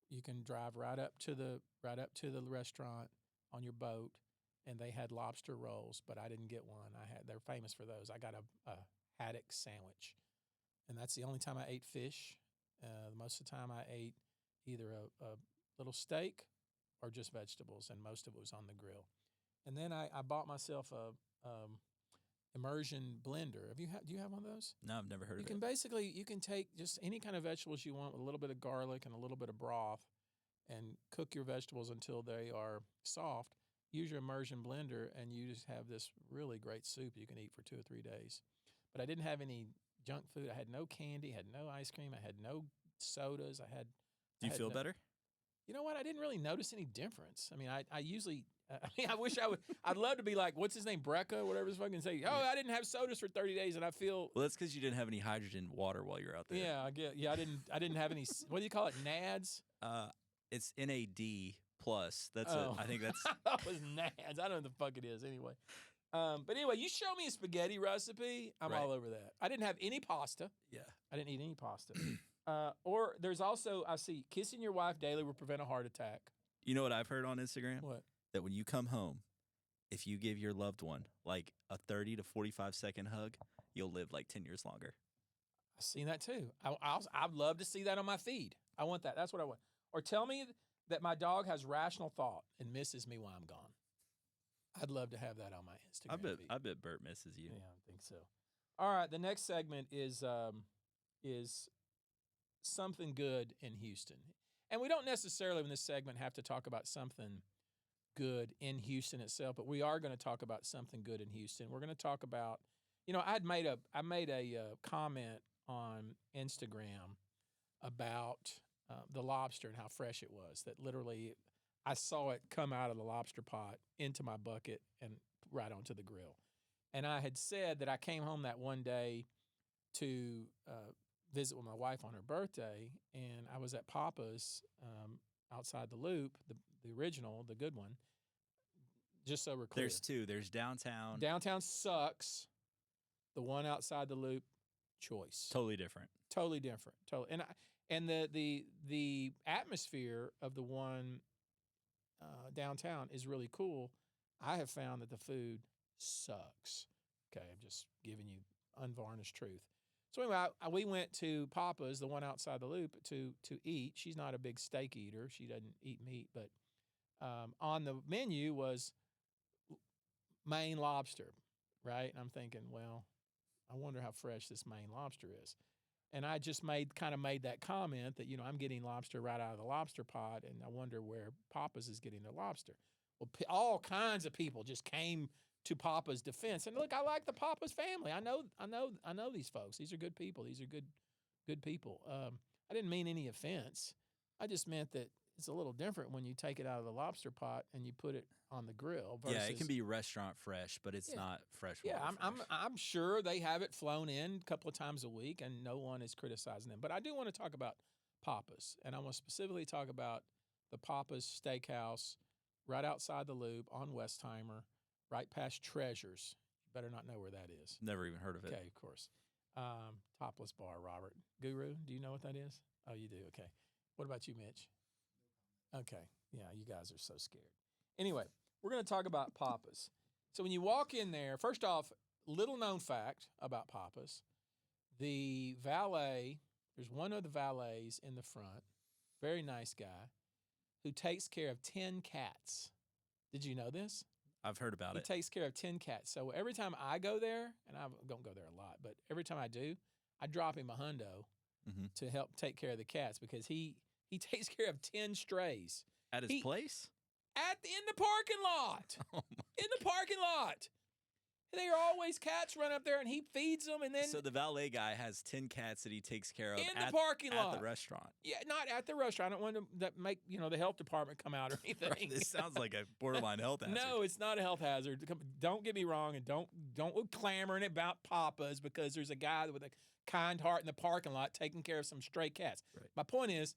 you can drive right up to the restaurant on your boat, and they had lobster rolls, but I didn't get one. They're famous for those. I got a haddock sandwich, and that's the only time I ate fish. Most of the time I ate either a little steak or just vegetables, and most of it was on the grill. And then I bought myself a immersion blender. Do you have one of those? No, I've never heard You of can it. basically take just any kind of vegetables you want with a little bit of garlic and a little bit of broth, and cook your vegetables until they are soft. Use your immersion blender, and you just have this really great soup you can eat for 2 or 3 days. But I didn't have any junk food. I had no candy, had no ice cream, I had no sodas. Do you feel better? You know what? I didn't really notice any difference. I mean, I usually, I wish I would. I'd love to be like, what's his name, Brecca, whatever his fucking say. Oh, I didn't have sodas for 30 days, and I feel. Well, that's because you didn't have any hydrogen water while you're out there. Yeah, I get. Yeah, I didn't have any. What do you call it? NADs. It's NAD plus. That's I think that's. That was NADs. I don't know what the fuck it is anyway. But anyway, you show me a spaghetti recipe, I'm Right. all over that. I didn't have any pasta. Yeah. I didn't eat any pasta. Or there's also, I see, kissing your wife daily will prevent a heart attack. You know what I've heard on Instagram? What? That when you come home, if you give your loved one like a 30 to 45-second hug, you'll live like 10 years longer. I've seen that too. I'd love to see that on my feed. I want that. That's what I want. Or tell me that my dog has rational thought and misses me while I'm gone. I'd love to have that on my Instagram feed. I bet Bert misses you. Yeah, I think so. All right, the next segment is something good in Houston. And we don't necessarily in this segment have to talk about something good in Houston itself, but we are going to talk about something good in Houston. We're going to talk about, I made a comment on Instagram about the lobster and how fresh it was. That literally, I saw it come out of the lobster pot into my bucket and right onto the grill. And I had said that I came home that one day to visit with my wife on her birthday, and I was at Pappa's outside the Loop, the original, the good one. Just so we're clear. There's two. There's downtown. Downtown sucks. The one outside the Loop, choice. Totally different. Totally different. Totally. And the atmosphere of the one downtown is really cool. I have found that the food sucks. Okay, I'm just giving you unvarnished truth. So anyway, we went to Pappa's, the one outside the Loop, to eat. She's not a big steak eater. She doesn't eat meat, but on the menu was Maine lobster, right? And I'm thinking, well, I wonder how fresh this Maine lobster is. And I just made that comment that, I'm getting lobster right out of the lobster pot, and I wonder where Pappa's is getting their lobster. Well, all kinds of people just came to Pappa's defense. And look, I like the Pappa's family. I know these folks. These are good people. These are good people. I didn't mean any offense. I just meant that it's a little different when you take it out of the lobster pot and you put it on the grill. Versus, yeah, it can be restaurant fresh, but it's not fresh. Yeah, I'm sure they have it flown in a couple of times a week, and no one is criticizing them. But I do want to talk about Pappa's, and I want to specifically talk about the Pappa's Steakhouse right outside the Loop on Westheimer, right past Treasures. You better not know where that is. Never even heard of it. Okay, of course. Topless bar, Robert. Guru, do you know what that is? Oh, you do? Okay. What about you, Mitch? Okay. Yeah, you guys are so scared. Anyway, we're going to talk about Pappa's. So when you walk in there, first off, little known fact about Pappa's, the valet, there's one of the valets in the front, very nice guy, who takes care of 10 cats. Did you know this? I've heard about it. He takes care of 10 cats. So every time I go there, and I don't go there a lot, but every time I do, I drop him a hundo to help take care of the cats because he takes care of 10 strays. At his place? In the parking lot. In the parking lot. There are always cats run up there, and he feeds them, and then So the valet guy has 10 cats that he takes care of in the parking lot at the restaurant. Yeah, not at the restaurant. I don't want to make the health department come out or anything. Right, this sounds like a borderline health hazard. No, it's not a health hazard. Don't get me wrong, and don't clamoring about Pappa's because there's a guy with a kind heart in the parking lot taking care of some stray cats. Right. My point is,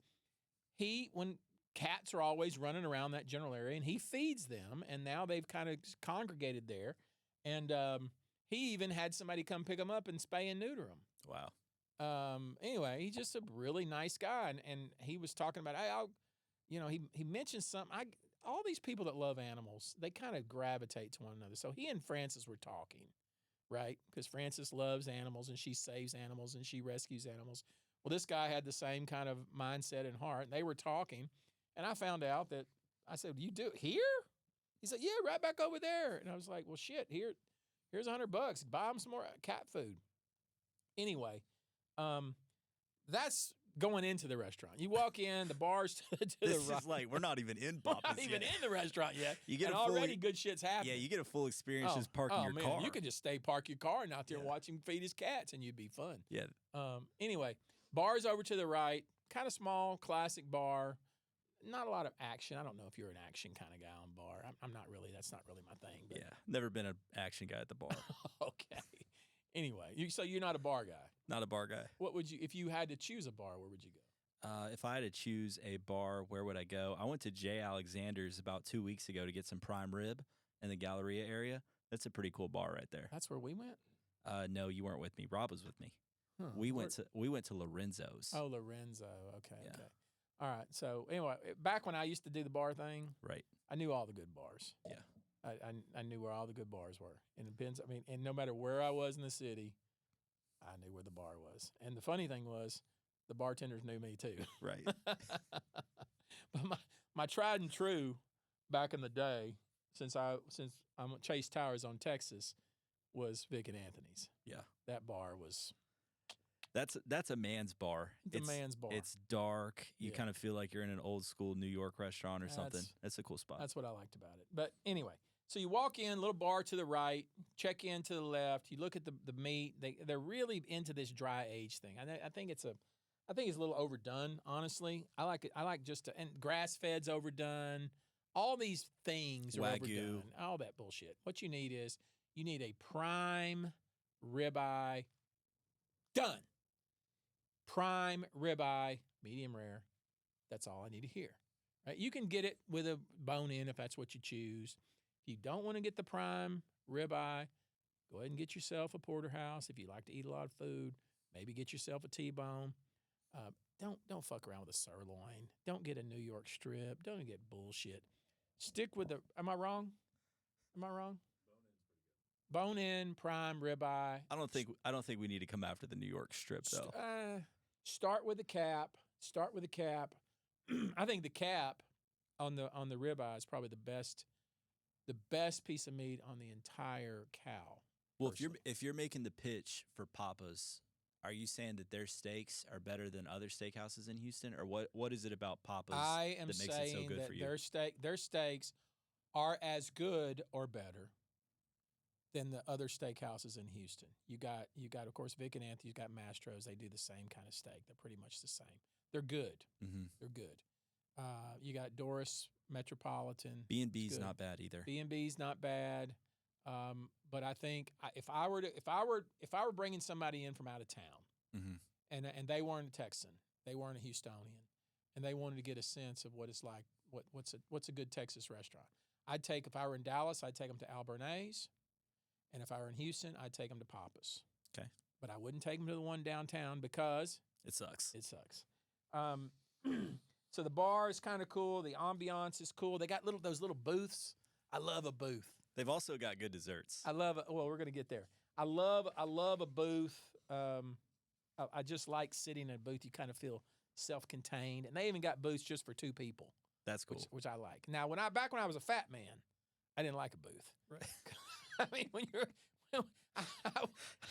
when cats are always running around that general area, and he feeds them, and now they've kind of congregated there, and he even had somebody come pick them up and spay and neuter them. Wow. Anyway, he's just a really nice guy, and he was talking about, he mentioned something. all these people that love animals, they kind of gravitate to one another. So he and Frances were talking, right? Because Frances loves animals and she saves animals and she rescues animals. Well, this guy had the same kind of mindset and heart. They were talking, and I found out that I said, "You do it here?" He said, "Yeah, right back over there." And I was like, "Well, shit, here's $100. Buy him some more cat food." Anyway, that's going into the restaurant. You walk in, the bar's to the This right. is like we're not even in We're Pappa's not even yet. in the restaurant yet. You get and a full- already good shit's happening. Yeah, you get a full experience just parking your man, car. You could just park your car and out there Yeah. watch him feed his cats, and you'd be fun. Yeah. Anyway, bar's over to the right, kind of small, classic bar. Not a lot of action. I don't know if you're an action kind of guy on bar. I'm not really. That's not really my thing. But. Yeah, never been an action guy at the bar. Okay. Anyway, so you're not a bar guy. Not a bar guy. What would you, if you had to choose a bar, where would you go? If I had to choose a bar, where would I go? I went to J. Alexander's about 2 weeks ago to get some prime rib in the Galleria area. That's a pretty cool bar right there. That's where we went? No, you weren't with me. Rob was with me. Huh. We went to Lorenzo's. Oh, Lorenzo. Okay, Yeah. okay. All right. So anyway, back when I used to do the bar thing, Right. I knew all the good bars. Yeah. I knew where all the good bars were. And it depends. I mean, and no matter where I was in the city, I knew where the bar was. And the funny thing was, the bartenders knew me too. Right. But my tried and true back in the day, since I'm at Chase Towers on Texas, was Vic and Anthony's. Yeah. That bar was That's a man's bar. the man's bar. It's dark. You Yeah. kind of feel like you're in an old school New York restaurant or something. That's- That's a cool spot. That's what I liked about it. But anyway, so you walk in, little bar to the right, check in to the left. You look at the meat. They're really into this dry age thing. I think it's a little overdone, honestly. I like it. I like and grass fed's overdone. All these things are Wagyu. overdone. All that bullshit. What you need is a prime ribeye. Done. Prime ribeye, medium rare. That's all I need to hear. Right? You can get it with a bone in if that's what you choose. If you don't want to get the prime ribeye, go ahead and get yourself a porterhouse. If you like to eat a lot of food, maybe get yourself a T-bone. Don't fuck around with a sirloin. Don't get a New York strip. Don't get bullshit. Stick with the. Am I wrong? Bone in, prime ribeye. I don't think we need to come after the New York strip though. Start with the cap. I think the cap on the ribeye is probably the best piece of meat on the entire cow. Well, personally. if you're making the pitch for Pappa's, are you saying that their steaks are better than other steakhouses in Houston, or what is it about Pappa's I am that makes it so saying good that for you? their steaks are as good or better than the other steakhouses in Houston. You got of course Vic and Anthony's got Mastro's. They do the same kind of steak. They're pretty much the same. They're good. Mm-hmm. They're good. You got Doris Metropolitan. B&B's not bad either. B&B's not bad. But I think if I were bringing somebody in from out of town, Mm-hmm. and they weren't a Texan, they weren't a Houstonian, and they wanted to get a sense of what it's like, what's a good Texas restaurant, if I were in Dallas, I'd take them to Albernays, and if I were in Houston, I'd take them to Pappa's. Okay. But I wouldn't take them to the one downtown because It sucks. it sucks. So the bar is kind of cool. The ambiance is cool. They got those little booths. I love a booth. They've also got good desserts. I love it. Well, we're going to get there. I love a booth. I just like sitting in a booth. You kind of feel self-contained. And they even got booths just for two people. That's cool. Which I like. Now, back when I was a fat man, I didn't like a booth. Right. I mean,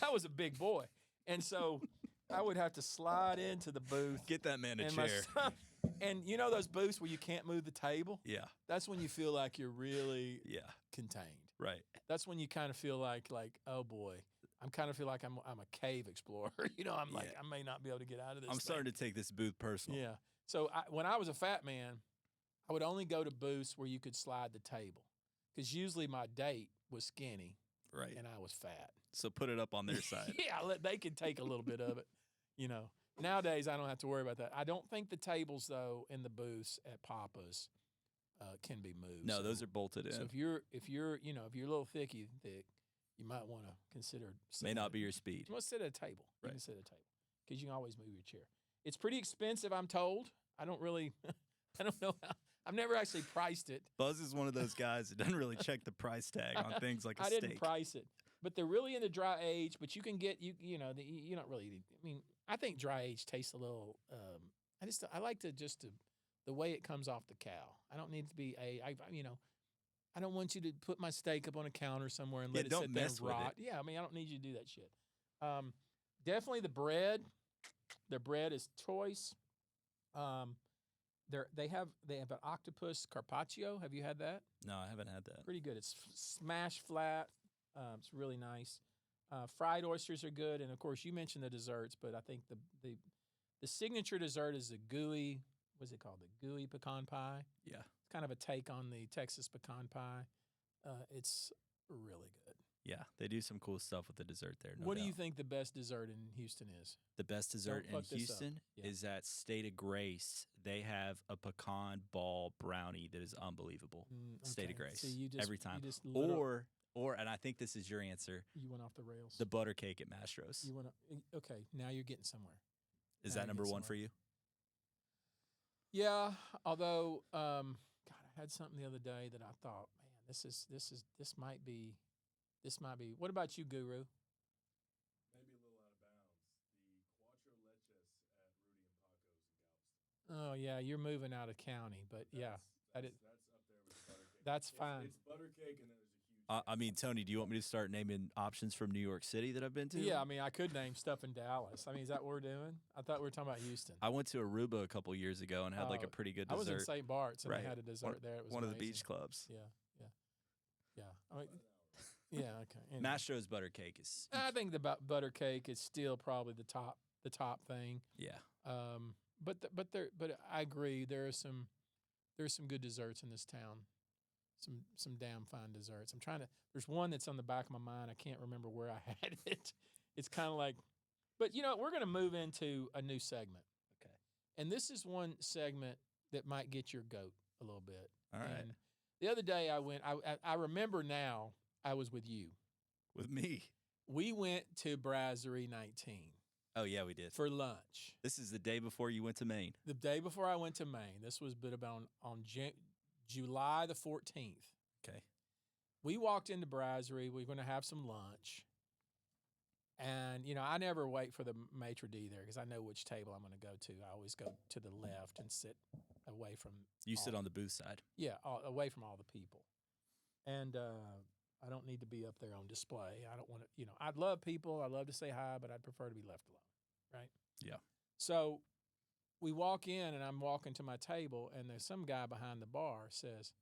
I was a big boy. And so I would have to slide into the booth. Get that man a and my chair. stuff- And you know those booths where you can't move the table? Yeah. That's when you feel like you're really Yeah. contained. Right. That's when you kind of feel like oh boy, I'm kind of feel like I'm a cave explorer. I'm like Yeah. I may not be able to get out of this. I'm starting to take this booth personal. Yeah. So when I was a fat man, I would only go to booths where you could slide the table, because usually my date was skinny Right. and I was fat. So put it up on their side. Yeah, they can take a little bit of it. Nowadays I don't have to worry about that. I don't think the tables though in the booths at Pappa's can be moved. No, So- those are bolted in. So if you're a little thick, you might want to consider. May sitting not at- be your speed. You must sit at a table. You Right. can sit at a table because you can always move your chair. It's pretty expensive, I'm told. I don't really, I don't know I've never actually priced it. Buzz is one of those guys that doesn't really check the price tag on things like a I steak. didn't price it, but they're really into dry age. But you can get you don't really. I mean, I think dry age tastes a little. I like the way it comes off the cow. I don't need to be I don't want you to put my steak up on a counter somewhere and let it sit there and rot. Yeah, I mean, I don't need you to do that shit. Definitely the bread. Their bread is choice. They have an octopus carpaccio. Have you had that? No, I haven't had that. Pretty good. It's smashed flat. It's really nice. Fried oysters are good, and of course you mentioned the desserts, but I think the signature dessert is the gooey. What's it called? The gooey pecan pie. Yeah, it's kind of a take on the Texas pecan pie. It's really good. Yeah, they do some cool stuff with the dessert there. No what do doubt. you think the best dessert in Houston is? The best dessert in fuck this up. Houston Yeah. is at State of Grace. They have a pecan ball brownie that is unbelievable. State of Okay. Grace. See, you just, every time. You just Or, and I think this is your answer, you went off the rails. the butter cake at Mastro's. You went okay. Now you're getting somewhere. Is now that you're number getting one for somewhere. you? Yeah, although God, I had something the other day that I thought, man, this might be. What about you, Guru? Maybe a little out of bounds. The Cuatro Leches at Rudy and Paco's in Galveston. Oh yeah, you're moving out of county, but yeah, That's up there with butter cake. that's fine. It's butter cake, and then there's a huge. I mean, Tony, do you want me to start naming options from New York City that I've been to? Yeah, I mean, I could name stuff in Dallas. I mean, is that what we're doing? I thought we were talking about Houston. I went to Aruba a couple years ago and had like Oh, a pretty good I dessert. was in St. Bart's and Right. they had a dessert there. It was one of the amazing. beach clubs. Yeah. I mean, yeah. Okay. Anyway. Mastro's butter cake is. I think the butter cake is still probably the top thing. Yeah. But I agree. There's some good desserts in this town. Some damn fine desserts. There's one that's on the back of my mind. I can't remember where I had it. It's kind of like, but you know, we're going to move into a new segment. Okay. And this is one segment that might get your goat a little bit. All right. And the other day I remember now I was with you. With me. We went to Brasserie 19 Oh, yeah, we did. for lunch. This is the day before you went to Maine. The day before I went to Maine. This was about on July the 14th. Okay. We walked into Brasserie. We were going to have some lunch. And, you know, I never wait for the maitre d' there because I know which table I'm going to go to. I always go to the left and sit away from You sit on the booth side. Yeah, away from all the people. And I don't need to be up there on display. I don't want to, you know, I'd love people. I love to say hi, but I'd prefer to be left alone, right? Yeah. So we walk in, and I'm walking to my table, and there's some guy behind the bar says,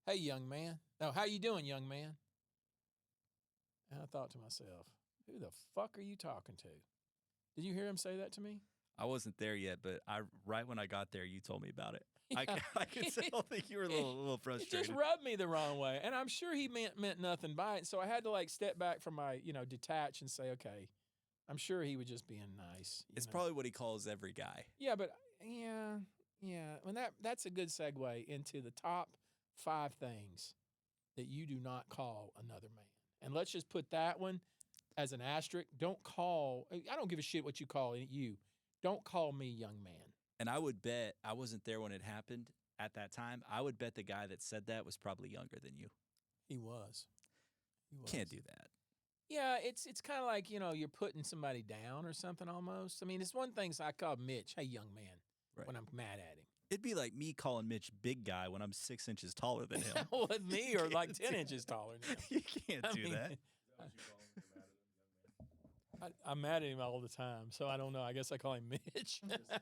"Hey, young man. Oh, how you doing, young man?" And I thought to myself, who the fuck are you talking to? Did you hear him say that to me? I wasn't there yet, but right when I got there, you told me about it. I Yeah. could tell that you were a little It frustrated. just rubbed me the wrong way. And I'm sure he meant nothing by it. So I had to like step back from my, detach and say, okay, I'm sure he was just being nice. It's probably what he calls every guy. Yeah, but yeah. When that's a good segue into the top 5 things that you do not call another man. And let's just put that one as an asterisk. I don't give a shit what you call you. Don't call me young man. And I would bet, I wasn't there when it happened at that time. I would bet the guy that said that was probably younger than you. He was. Can't do that. Yeah, it's kind of like, you're putting somebody down or something almost. I mean, it's one thing I call Mitch, "Hey, young man," Right. when I'm mad at him. It'd be like me calling Mitch big guy when I'm 6 inches taller than him. With me, You or like can't 10 do inches taller than him. You can't I do mean, that. Is that what you call him when you're mad at him, young man? I'm mad at him all the time, so I don't know. I guess I call him Mitch. Just that.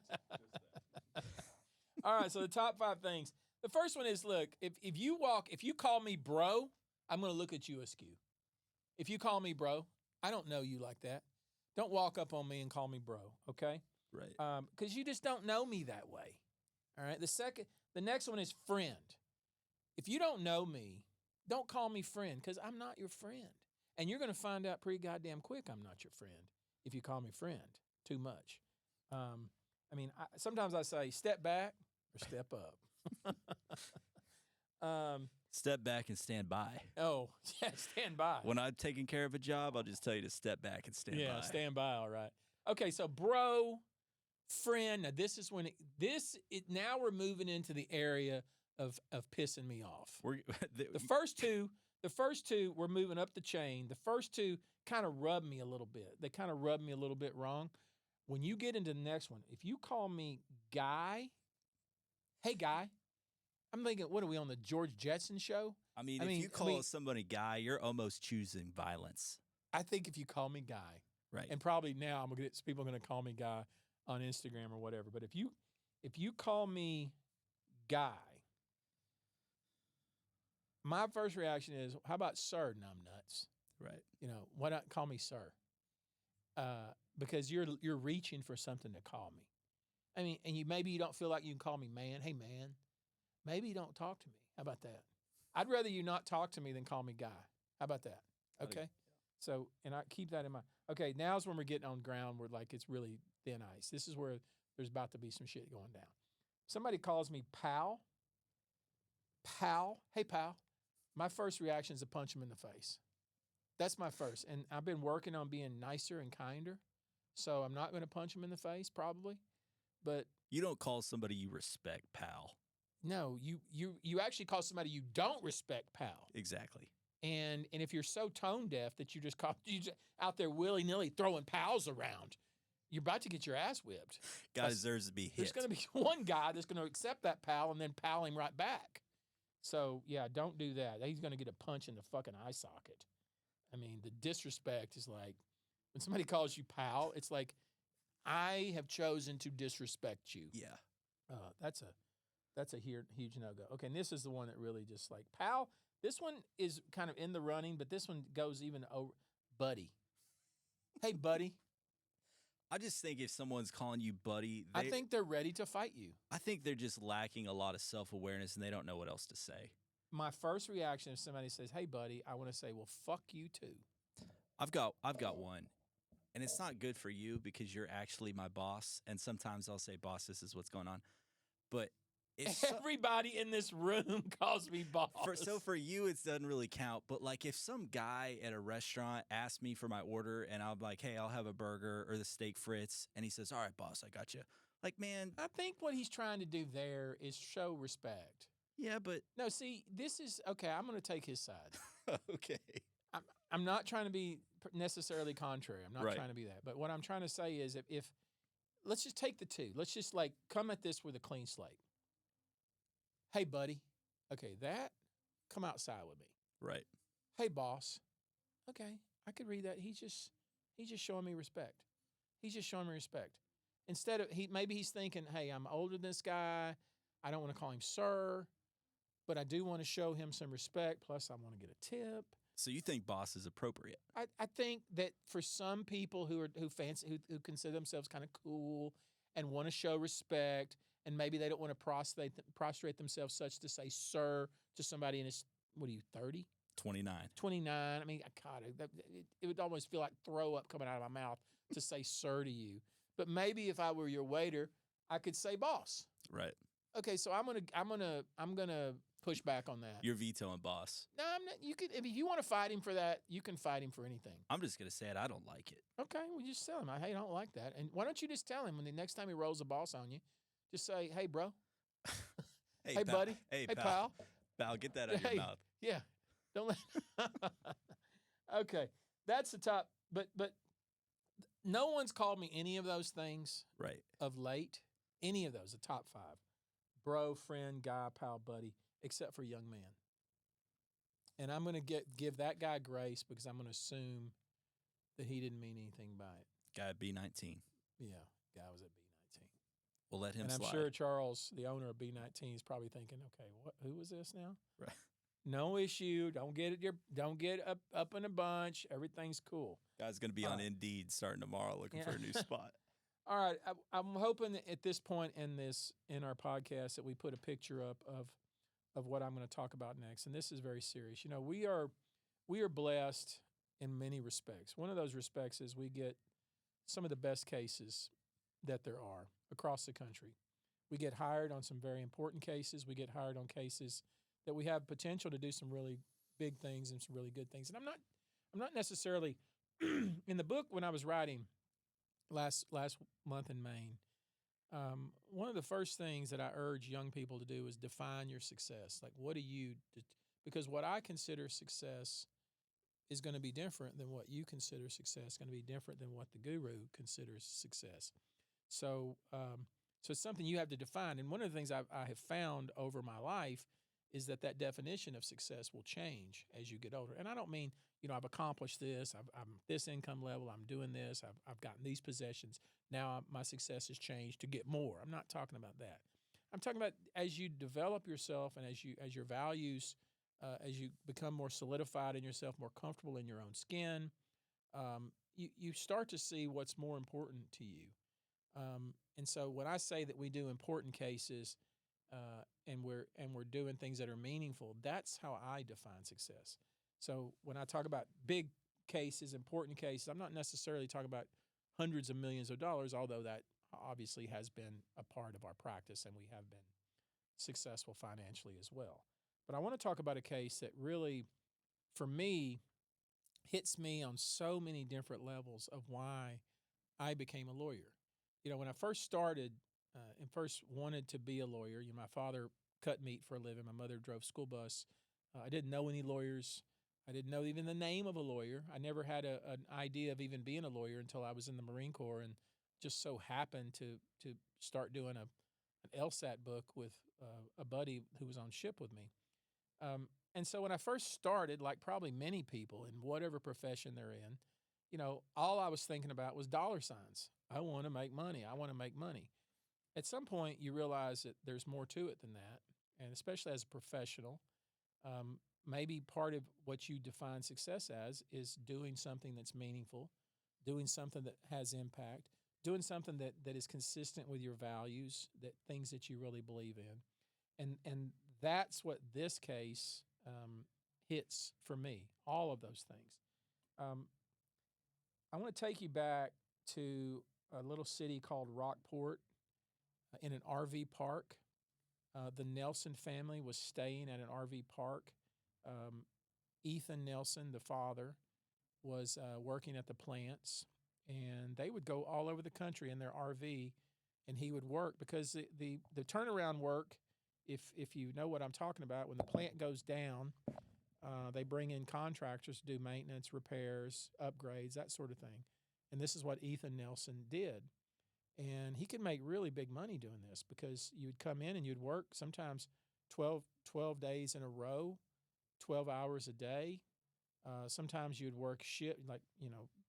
All right, so the top 5 things. The first one is, look, if you call me bro, I'm going to look at you askew. If you call me bro, I don't know you like that. Don't walk up on me and call me bro, okay? Right. Because you just don't know me that way. All right. The next one is friend. If you don't know me, don't call me friend because I'm not your friend. And you're going to find out pretty goddamn quick I'm not your friend if you call me friend too much. Sometimes I say step back or step up. Step back and stand by. Oh, yeah, stand by. When I'm taking care of a job, I'll just tell you to step back and stand by. Yeah, stand by, all right. Okay, so bro, friend. Now this is when now we're moving into the area of pissing me off. We're, The first two were moving up the chain. The first two kind of rubbed me a little bit. They kind of rubbed me a little bit wrong. When you get into the next one, if you call me Guy, hey Guy, I'm thinking, what are we on the George Jetson show? I mean, if you call somebody Guy, you're almost choosing violence. I think if you call me Guy, right? And probably now people are going to call me Guy on Instagram or whatever. But if you call me Guy, my first reaction is, how about sir? Numbnuts, right? Why not call me sir? Because you're reaching for something to call me. I mean, and maybe you don't feel like you can call me man. Hey man, maybe you don't talk to me. How about that? I'd rather you not talk to me than call me Guy. How about that? Okay. So, and I keep that in mind. Okay, now's when we're getting on ground where like it's really thin ice. This is where there's about to be some shit going down. Somebody calls me pal. Hey pal. My first reaction is to punch him in the face. That's my first. And I've been working on being nicer and kinder. So I'm not going to punch him in the face probably. But you don't call somebody you respect pal. No, you actually call somebody you don't respect pal. Exactly. And if you're so tone deaf that you just out there willy-nilly throwing pals around, you're about to get your ass whipped. Guy deserves to be hit. There's going to be one guy that's going to accept that pal and then pal him right back. So, yeah, don't do that. He's going to get a punch in the fucking eye socket. I mean, the disrespect is like, when somebody calls you pal, it's like, I have chosen to disrespect you. Yeah. That's a huge no-go. Okay, and this is the one that really just like, pal, this one is kind of in the running, but this one goes even over, buddy. Hey, buddy. I just think if someone's calling you buddy, I think they're ready to fight you. I think they're just lacking a lot of self-awareness and they don't know what else to say. My first reaction if somebody says, hey, buddy, I want to say, well, fuck you too. I've got one. And it's not good for you because you're actually my boss. And sometimes I'll say, boss, this is what's going on. But everybody in this room calls me boss. So for you, it doesn't really count. But like if some guy at a restaurant asks me for my order and I'm like, hey, I'll have a burger or the steak frites. And he says, all right, boss, I got you. Like, man. I think what he's trying to do there is show respect. Yeah, but. No, see, this is, okay, I'm going to take his side. Okay. I'm not trying to be necessarily contrary. I'm not trying to be that. But what I'm trying to say is if let's just take the two. Let's just like come at this with a clean slate. Hey, buddy. Okay, come outside with me. Right. Hey, boss. Okay, I could read that. He's just showing me respect. He's just showing me respect. Instead of maybe he's thinking, hey, I'm older than this guy. I don't want to call him sir, but I do want to show him some respect. Plus, I want to get a tip. So you think boss is appropriate? I think that for some people who consider themselves kind of cool and want to show respect, and maybe they don't want to prostrate themselves such to say sir to somebody in his, what are you, 30? 29. 29. I mean, God, it would almost feel like throw up coming out of my mouth to say sir to you. But maybe if I were your waiter, I could say boss. Right. Okay, so I'm gonna push back on that. You're vetoing boss. No, I'm not. You could, if you want to fight him for that, you can fight him for anything. I'm just gonna say it. I don't like it. Okay, well, just tell him I don't like that. And why don't you just tell him when the next time he rolls the boss on you, just say, hey, bro. Hey, buddy. Hey, pal. Pal, get that out of your mouth. Yeah. Don't let. Okay, that's the top. But no one's called me any of those things. Right. Of late, any of those, the top 5, bro, friend, guy, pal, buddy, except for young man. And I'm going to give that guy grace because I'm going to assume that he didn't mean anything by it. Guy at B19. Yeah, guy was at B19. We'll let him slide. And I'm slide. sure Charles, the owner of B19, is probably thinking, okay, who was this now? Right. No issue. Don't get up in a bunch. Everything's cool. Guy's going to be on Indeed starting tomorrow looking for a new spot. All right. I'm hoping that at this point in our podcast that we put a picture up of what I'm going to talk about next. And this is very serious. You know, we are blessed in many respects. One of those respects is we get some of the best cases that there are across the country. We get hired on some very important cases. We get hired on cases that we have potential to do some really big things and some really good things. And I'm not necessarily in the book when I was writing last month in Maine. One of the first things that I urge young people to do is define your success. Like, what do you? Because what I consider success is going to be different than what you consider success. Going to be different than what the guru considers success. So, so it's something you have to define. And one of the things I have found over my life is that definition of success will change as you get older. And I don't mean, I've accomplished this, I'm this income level, I'm doing this, I've gotten these possessions. Now my success has changed to get more. I'm not talking about that. I'm talking about as you develop yourself and as your values, as you become more solidified in yourself, more comfortable in your own skin, you start to see what's more important to you. And so when I say that we do important cases, and we're doing things that are meaningful, that's how I define success. So when I talk about big cases, important cases, I'm not necessarily talking about hundreds of millions of dollars, although that obviously has been a part of our practice and we have been successful financially as well. But I want to talk about a case that really, for me, hits me on so many different levels of why I became a lawyer. When I first started and first wanted to be a lawyer, my father cut meat for a living. My mother drove school bus. I didn't know any lawyers. I didn't know even the name of a lawyer. I never had an idea of even being a lawyer until I was in the Marine Corps and just so happened to start doing an LSAT book with a buddy who was on ship with me. And so when I first started, like probably many people in whatever profession they're in, all I was thinking about was dollar signs. I want to make money. I want to make money. At some point, you realize that there's more to it than that, and especially as a professional, maybe part of what you define success as is doing something that's meaningful, doing something that has impact, doing something that is consistent with your values, that things that you really believe in. And that's what this case hits for me, all of those things. I want to take you back to a little city called Rockport in an RV park. The Nelson family was staying at an RV park. Ethan Nelson, the father, was working at the plants, and they would go all over the country in their RV, and he would work because the turnaround work, if you know what I'm talking about, when the plant goes down, they bring in contractors to do maintenance, repairs, upgrades, that sort of thing. And this is what Ethan Nelson did. And he could make really big money doing this because you would come in and you'd work sometimes 12 days in a row, 12 hours a day. Sometimes you'd work shift, like,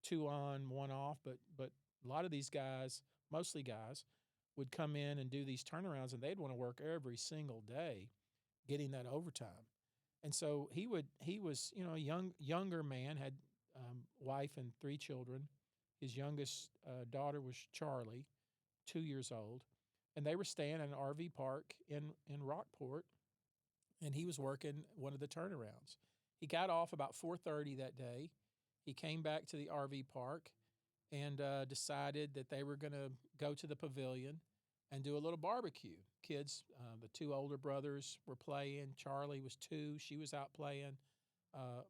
2 on, 1 off. But a lot of these guys, mostly guys, would come in and do these turnarounds, and they'd want to work every single day getting that overtime. And so he was, a younger man, had wife and 3 children. His youngest daughter was Charlie, 2 years old, and they were staying at an RV park in Rockport, and he was working one of the turnarounds. He got off about 4:30 that day. He came back to the RV park and decided that they were going to go to the pavilion and do a little barbecue. Kids, the 2 older brothers were playing. Charlie was 2. She was out playing.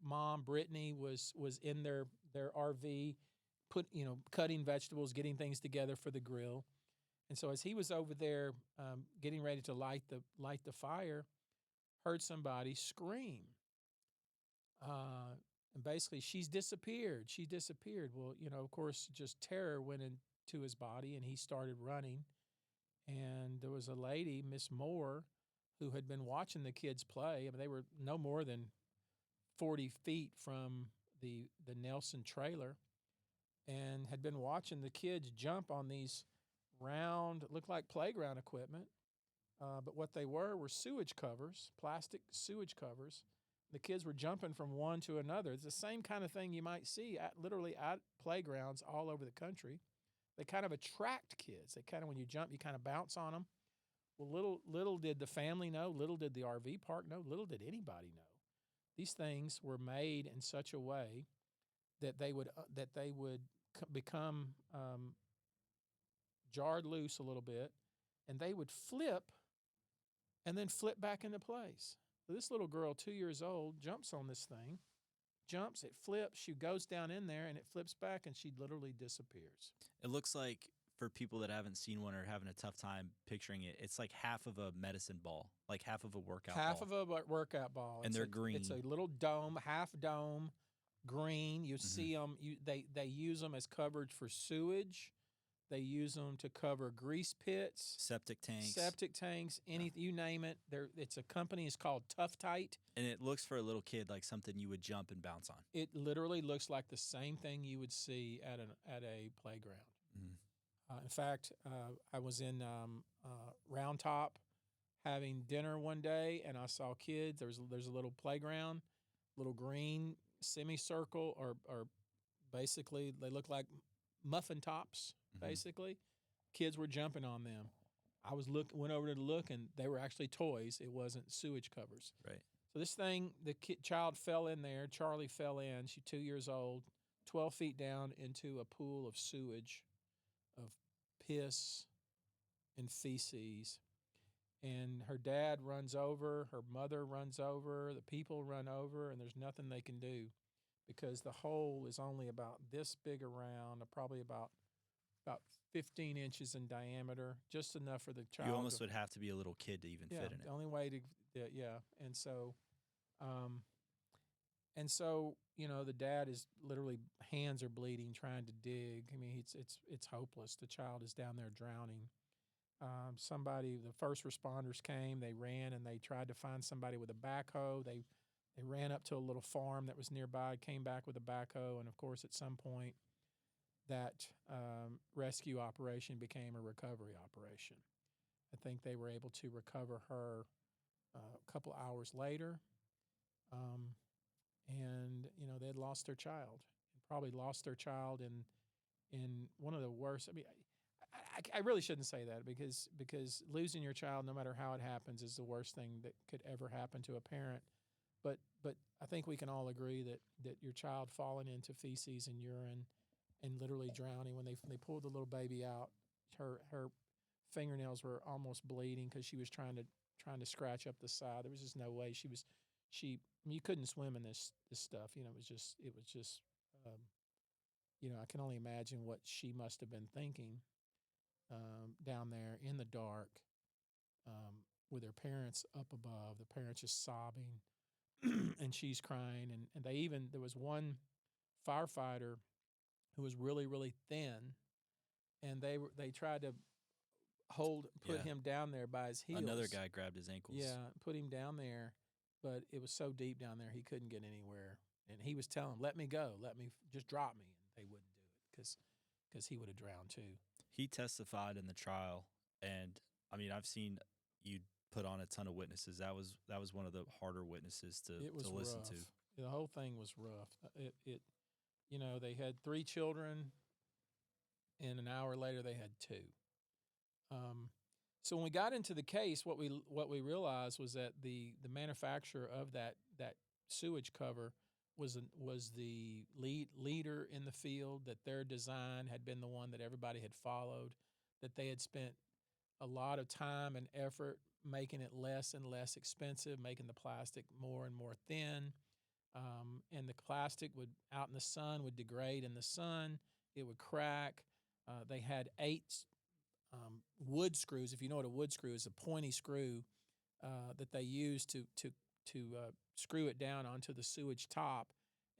Mom, Brittany, was in their RV, cutting vegetables, getting things together for the grill. And so as he was over there getting ready to light the fire, heard somebody scream. And basically, she's disappeared. She disappeared. Well, of course, just terror went into his body, and he started running. And there was a lady, Miss Moore, who had been watching the kids play. I mean, they were no more than 40 feet from the Nelson trailer, and had been watching the kids jump on these round, looked like playground equipment, but what they were sewage covers, plastic sewage covers. The kids were jumping from one to another. It's the same kind of thing you might see literally at playgrounds all over the country. They kind of attract kids. They kind of, when you jump, you kind of bounce on them. Well, little did the family know, little did the RV park know, little did anybody know. These things were made in such a way that they would become jarred loose a little bit, and they would flip and then flip back into place. So this little girl, 2 years old, jumps on this thing, it flips, she goes down in there, and it flips back, and she literally disappears. It looks like, for people that haven't seen one or having a tough time picturing it, it's like half of a medicine ball, like half of a workout half ball. of a workout ball, And they're green. It's a little dome, half dome, green. You see them. They use them as coverage for sewage. They use them to cover grease pits, septic tanks. You name it. It's a company. It's called Tough Tight. And it looks for a little kid like something you would jump and bounce on. It literally looks like the same thing you would see at a playground. In fact, I was in Round Top having dinner one day, and I saw kids. There's a little playground, little green semicircle, or basically they look like muffin tops. Basically, kids were jumping on them. I went over to look, and they were actually toys. It wasn't sewage covers. Right. So this thing, child fell in there. Charlie fell in. She's 2 years old, 12 feet down into a pool of sewage, of piss and feces. And her dad runs over. Her mother runs over. The people run over, and there's nothing they can do because the hole is only about this big around, probably about 15 inches in diameter, just enough for the child. You almost would have to be a little kid to even fit in it. The only way to, and so, the dad is literally, hands are bleeding, trying to dig. I mean, it's hopeless. The child is down there drowning. The first responders came, they ran and they tried to find somebody with a backhoe. They ran up to a little farm that was nearby, came back with a backhoe, and of course, at some point, that rescue operation became a recovery operation. I think they were able to recover her a couple hours later, and they had lost their child. Probably lost their child in one of the worst. I mean, I really shouldn't say that because losing your child, no matter how it happens, is the worst thing that could ever happen to a parent. But I think we can all agree that your child falling into feces and urine and literally drowning, when they pulled the little baby out, her fingernails were almost bleeding because she was trying to scratch up the side. There was just no way you couldn't swim in this stuff. It was just I can only imagine what she must have been thinking down there in the dark with her parents up above, the parents just sobbing and she's crying. And there was one firefighter who was really, really thin, and they tried to put him down there by his heels. Another guy grabbed his ankles. Yeah, put him down there, but it was so deep down there he couldn't get anywhere. And he was telling them, "Let me go, just drop me," and they wouldn't do it because he would have drowned too. He testified in the trial, and I mean, I've seen you put on a ton of witnesses. That was one of the harder witnesses to listen rough. to. The whole thing was rough. They had 3 children, and an hour later they had 2. So when we got into the case, what we realized was that the manufacturer of that sewage cover was the leader in the field, that their design had been the one that everybody had followed, that they had spent a lot of time and effort making it less and less expensive, making the plastic more and more thin. And the plastic out in the sun would degrade in the sun. It would crack. They had 8 wood screws. If you know what a wood screw is, a pointy screw that they used to screw it down onto the sewage top.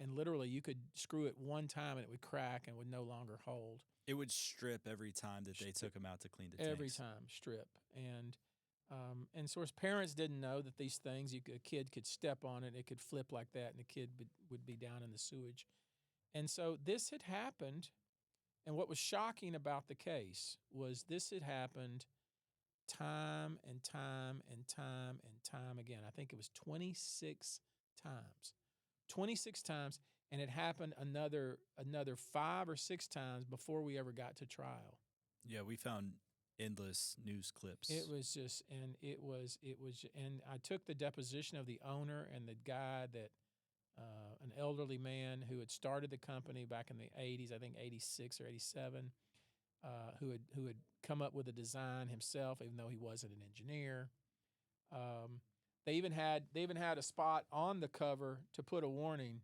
And literally, you could screw it one time and it would crack and would no longer hold. It would strip every time that they took them out to clean the tanks. Every time, strip. And so as parents didn't know that these things, a kid could step on it, it could flip like that, and the kid would be down in the sewage. And so this had happened, and what was shocking about the case was this had happened time and time and time and time again. I think it was 26 times. 26 times, and it happened another 5 or 6 times before we ever got to trial. Yeah, we found endless news clips. And I took the deposition of the owner and the guy that, an elderly man who had started the company back in the 80s, I think 86 or 87, who had come up with a design himself, even though he wasn't an engineer. They even had a spot on the cover to put a warning,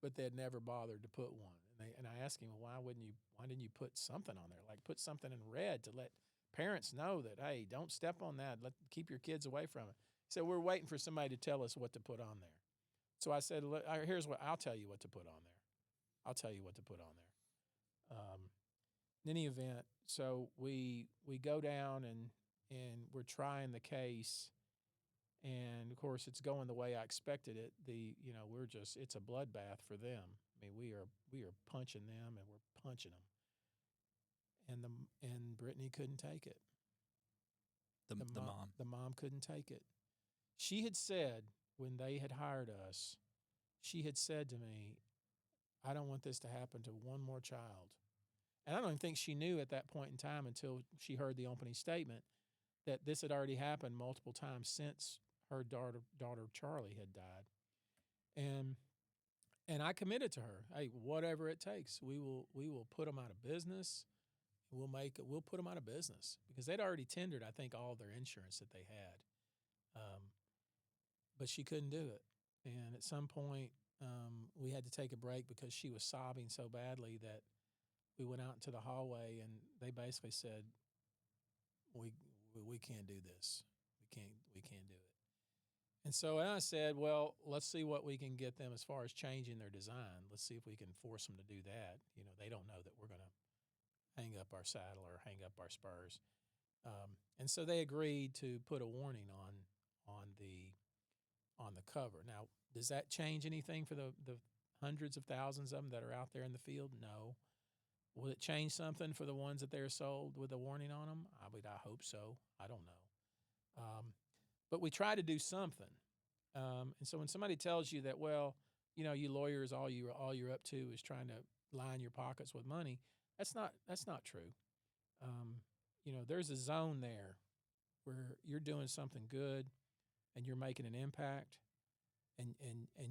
but they had never bothered to put one. And I asked him, well, why didn't you put something on there? Like put something in red to let parents know that, hey, don't step on that. Keep your kids away from it. So we're waiting for somebody to tell us what to put on there. So I said, here's what I'll tell you what to put on there. I'll tell you what to put on there. In any event, so we go down and we're trying the case, and of course it's going the way I expected it. It's a bloodbath for them. I mean, we are punching them and we're punching them, and Brittany couldn't take it. The mom. The mom couldn't take it. She had said when they had hired us, she had said to me, I don't want this to happen to one more child. And I don't even think she knew at that point in time until she heard the opening statement that this had already happened multiple times since her daughter Charlie had died. And I committed to her, hey, whatever it takes, we will put them out of business. We'll put them out of business, because they'd already tendered, I think, all their insurance that they had. But she couldn't do it. And at some point, we had to take a break because she was sobbing so badly that we went out into the hallway, and they basically said, we can't do this. We can't do it. And so I said, well, let's see what we can get them as far as changing their design. Let's see if we can force them to do that. They don't know that we're going to hang up our saddle or hang up our spurs. And so they agreed to put a warning on the cover. Now, does that change anything for the hundreds of thousands of them that are out there in the field? No. Will it change something for the ones that they're sold with a warning on them? I hope so. I don't know. But we try to do something. And so when somebody tells you that, well, you lawyers, all you're up to is trying to line your pockets with money, that's not true. There's a zone there where you're doing something good and you're making an impact and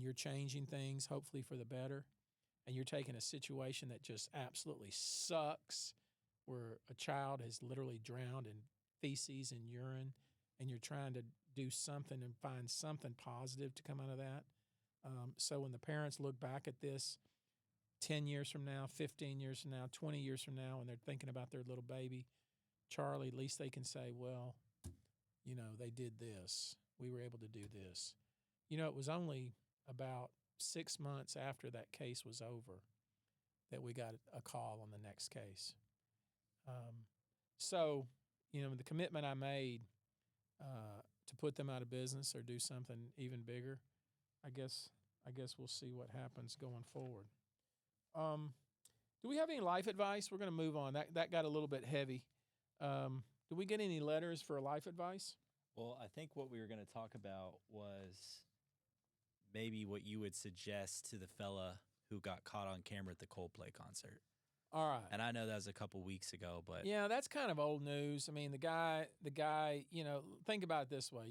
you're changing things, hopefully for the better. And you're taking a situation that just absolutely sucks, where a child has literally drowned in feces and urine, and you're trying to do something and find something positive to come out of that. So when the parents look back at this 10 years from now, 15 years from now, 20 years from now, and they're thinking about their little baby, Charlie, at least they can say, well, they did this. We were able to do this. It was only about 6 months after that case was over that we got a call on the next case. So the commitment I made to put them out of business or do something even bigger, I guess we'll see what happens going forward. Do we have any life advice? We're going to move on. That got a little bit heavy. Do we get any letters for life advice? Well, I think what we were going to talk about was maybe what you would suggest to the fella who got caught on camera at the Coldplay concert. All right. And I know that was a couple weeks ago, but yeah, that's kind of old news. I mean, the guy, think about it this way.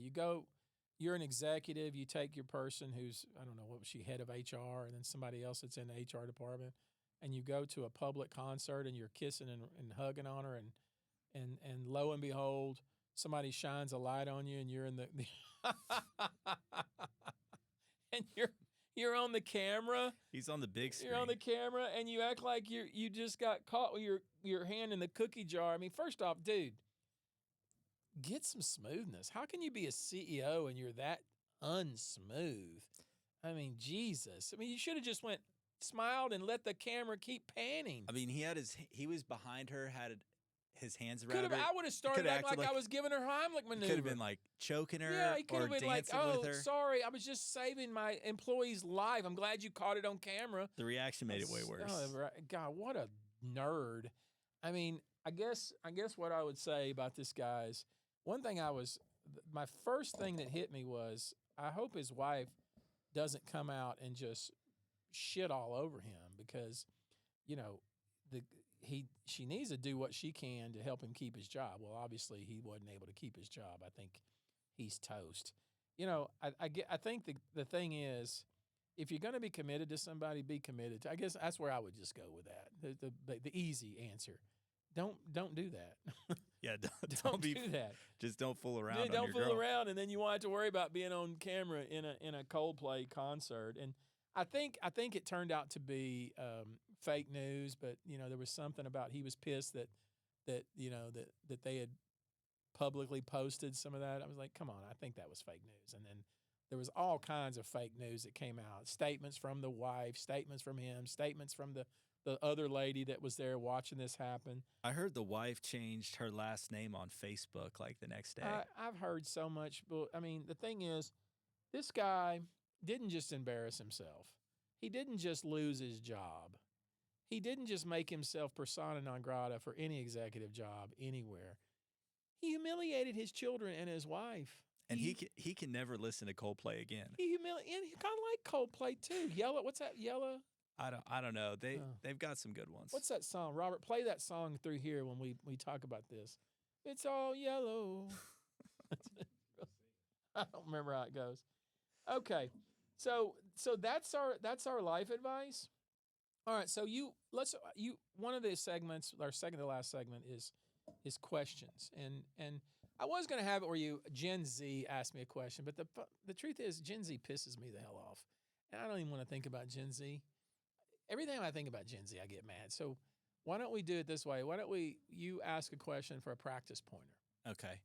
You're an executive, you take your person who's, I don't know, what was she, head of HR, and then somebody else that's in the HR department, and you go to a public concert and you're kissing and hugging on her, and lo and behold, somebody shines a light on you and you're in the and you're on the camera. He's on the big screen. You're on the camera, and you act like you just got caught with your hand in the cookie jar. I mean, first off, dude, get some smoothness. How can you be a CEO and you're that unsmooth? I mean, Jesus. I mean, you should have just smiled and let the camera keep panning. I mean, he was behind her, had his hands around her. I would have started acting like I was giving her Heimlich maneuver. Could have been like choking her, yeah, he could have been like, "Oh, with her. sorry, I was just saving my employee's life. I'm glad you caught it on camera." The reaction made it way worse. Oh, God, what a nerd! I mean, I guess what I would say about this guy is one thing. My first thing that hit me was I hope his wife doesn't come out and just shit all over him, because she needs to do what she can to help him keep his job. Well, obviously he wasn't able to keep his job. I think he's toast. I think the thing is, if you're going to be committed to somebody, be committed to. I guess that's where I would just go with that. The easy answer. Don't do that. Yeah, don't do that. Just don't fool around. Yeah, don't fool around, and then you won't have to worry about being on camera in a Coldplay concert. And I think it turned out to be fake news, but there was something about he was pissed that they had publicly posted some of that. I was like, come on, I think that was fake news. And then there was all kinds of fake news that came out. Statements from the wife, statements from him, statements from the other lady that was there watching this happen. I heard the wife changed her last name on Facebook like the next day. I've heard so much. I mean, the thing is, this guy didn't just embarrass himself. He didn't just lose his job. He didn't just make himself persona non grata for any executive job anywhere. He humiliated his children and his wife. And he can never listen to Coldplay again. He kind of like Coldplay too. Yellow, what's that? Yellow? I don't know. They've got some good ones. What's that song? Robert, play that song through here when we talk about this. It's all yellow. I don't remember how it goes. Okay. So that's our life advice. All right, so one of the segments, our second to last segment is questions. And I was going to have it where Gen Z asked me a question, but the truth is Gen Z pisses me the hell off. And I don't even want to think about Gen Z. Every time I think about Gen Z, I get mad. So why don't we do it this way? Why don't you ask a question for a practice pointer? Okay.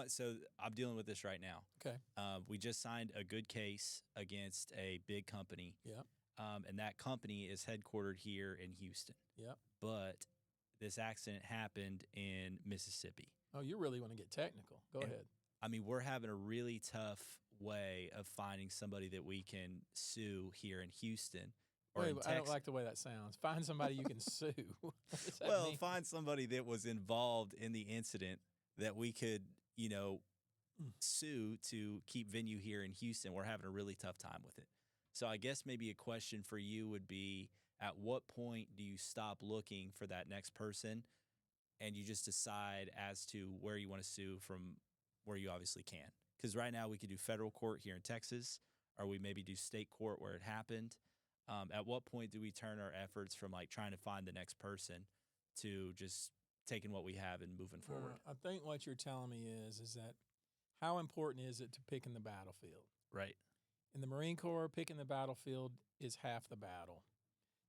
So I'm dealing with this right now. Okay. We just signed a good case against a big company. Yep. And that company is headquartered here in Houston. Yep. But this accident happened in Mississippi. Oh, you really want to get technical. Go ahead. I mean, we're having a really tough way of finding somebody that we can sue here in Houston. Wait, I don't like the way that sounds. Find somebody you can sue. Well, find somebody that was involved in the incident that we could, sue to keep venue here in Houston. We're having a really tough time with it. So I guess maybe a question for you would be, at what point do you stop looking for that next person and you just decide as to where you want to sue from where you obviously can? Because right now we could do federal court here in Texas, or we maybe do state court where it happened. At what point do we turn our efforts from trying to find the next person to just taking what we have and moving forward? I think what you're telling me is that how important is it to pick in the battlefield? Right. In the Marine Corps, picking the battlefield is half the battle.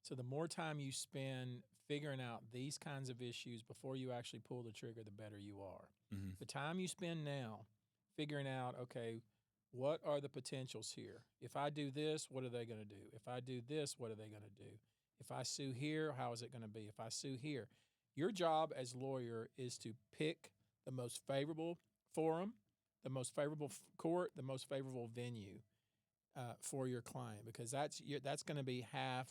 So the more time you spend figuring out these kinds of issues before you actually pull the trigger, the better you are. Mm-hmm. The time you spend now figuring out, okay, what are the potentials here? If I do this, what are they going to do? If I do this, what are they going to do? If I sue here, how is it going to be? If I sue here, your job as lawyer is to pick the most favorable forum, the most favorable court, the most favorable venue for your client, because that's going to be half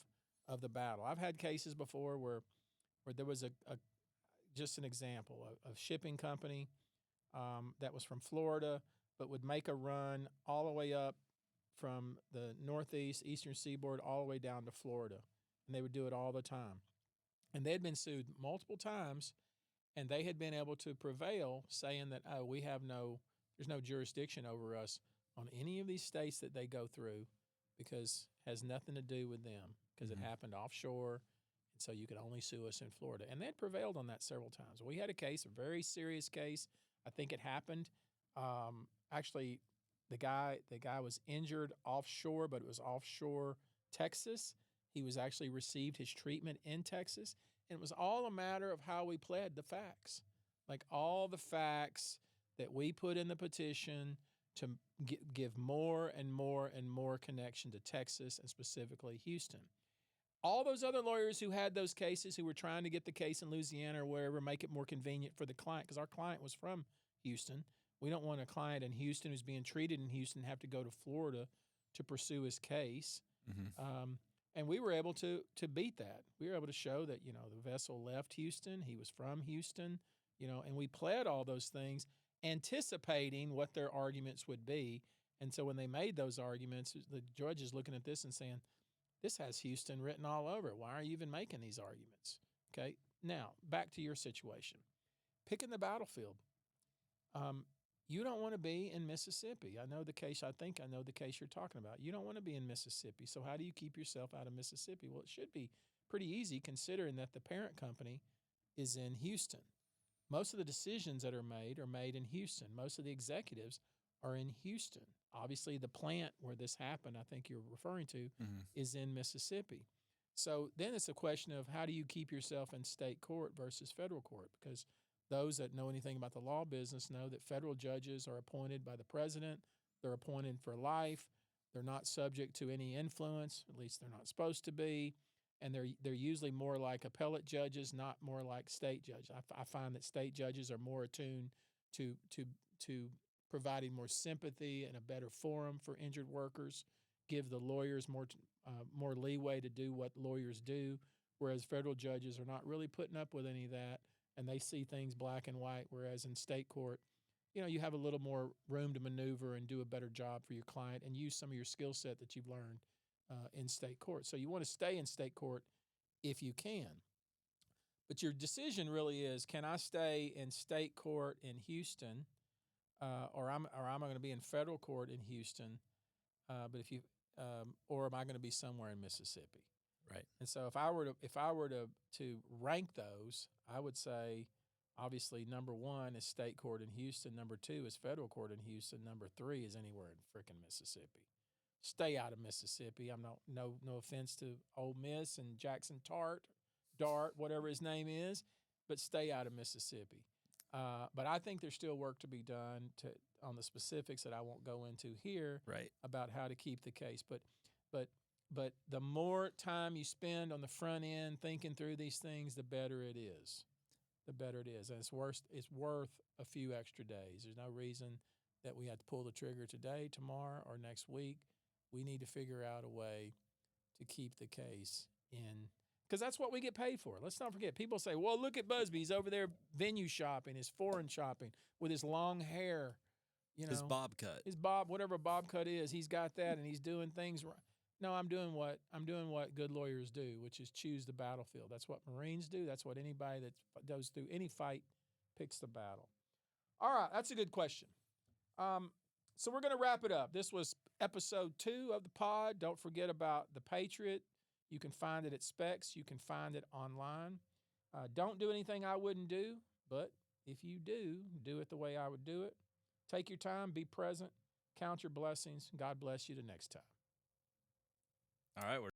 of the battle. I've had cases before where there was just an example, a shipping company that was from Florida, but would make a run all the way up from the northeast, eastern seaboard, all the way down to Florida. And they would do it all the time. And they had been sued multiple times, and they had been able to prevail, saying that, there's no jurisdiction over us on any of these states that they go through, because it has nothing to do with them, because it happened offshore, and so you could only sue us in Florida. And they had prevailed on that several times. We had a case, a very serious case. I think it happened. Actually, the guy was injured offshore, but it was offshore Texas. He was actually received his treatment in Texas. And it was all a matter of how we pled the facts. Like all the facts that we put in the petition to give more and more and more connection to Texas and specifically Houston. All those other lawyers who had those cases, who were trying to get the case in Louisiana or wherever, make it more convenient for the client, because our client was from Houston. We don't want a client in Houston who's being treated in Houston have to go to Florida to pursue his case. Mm-hmm. And we were able to beat that. We were able to show that, the vessel left Houston, he was from Houston, and we pled all those things, anticipating what their arguments would be. And so when they made those arguments, the judge is looking at this and saying, this has Houston written all over it. Why are you even making these arguments? Okay, now back to your situation. Picking the battlefield. You don't want to be in Mississippi. I know the case you're talking about. You don't want to be in Mississippi. So how do you keep yourself out of Mississippi? Well, it should be pretty easy, considering that the parent company is in Houston. Most of the decisions that are made in Houston. Most of the executives are in Houston. Obviously, the plant where this happened, I think you're referring to, is in Mississippi. So then it's a question of how do you keep yourself in state court versus federal court? Because those that know anything about the law business know that federal judges are appointed by the president. They're appointed for life. They're not subject to any influence. At least they're not supposed to be. And they're usually more like appellate judges, not more like state judges. I find that state judges are more attuned to providing more sympathy and a better forum for injured workers, give the lawyers more leeway to do what lawyers do, whereas federal judges are not really putting up with any of that, and they see things black and white, whereas in state court, you have a little more room to maneuver and do a better job for your client and use some of your skill set that you've learned in state court. So you want to stay in state court if you can. But your decision really is, can I stay in state court in Houston, or am I going to be in federal court in Houston? Or am I going to be somewhere in Mississippi? Right. And so if I were to rank those, I would say, obviously, number one is state court in Houston. Number two is federal court in Houston. Number three is anywhere in frickin' Mississippi. Stay out of Mississippi. I'm no offense to Ole Miss and Jackson Dart, whatever his name is, but stay out of Mississippi. But I think there's still work to be done on the specifics that I won't go into here about how to keep the case. But the more time you spend on the front end thinking through these things, the better it is. The better it is. And it's worth a few extra days. There's no reason that we have to pull the trigger today, tomorrow, or next week. We need to figure out a way to keep the case in, because that's what we get paid for. Let's not forget. People say, well, look at Busby. He's over there venue shopping, his foreign shopping with his long hair. His bob cut. Whatever bob cut is, he's got that and he's doing things right. No, I'm doing what good lawyers do, which is choose the battlefield. That's what Marines do. That's what anybody that goes through any fight picks the battle. All right, that's a good question. So we're going to wrap it up. This was episode 2 of the pod. Don't forget about the Patriot. You can find it at Specs. You can find it online. Don't do anything I wouldn't do, but if you do it the way I would do it. Take your time, be present, count your blessings. God bless you the next time. All right, we're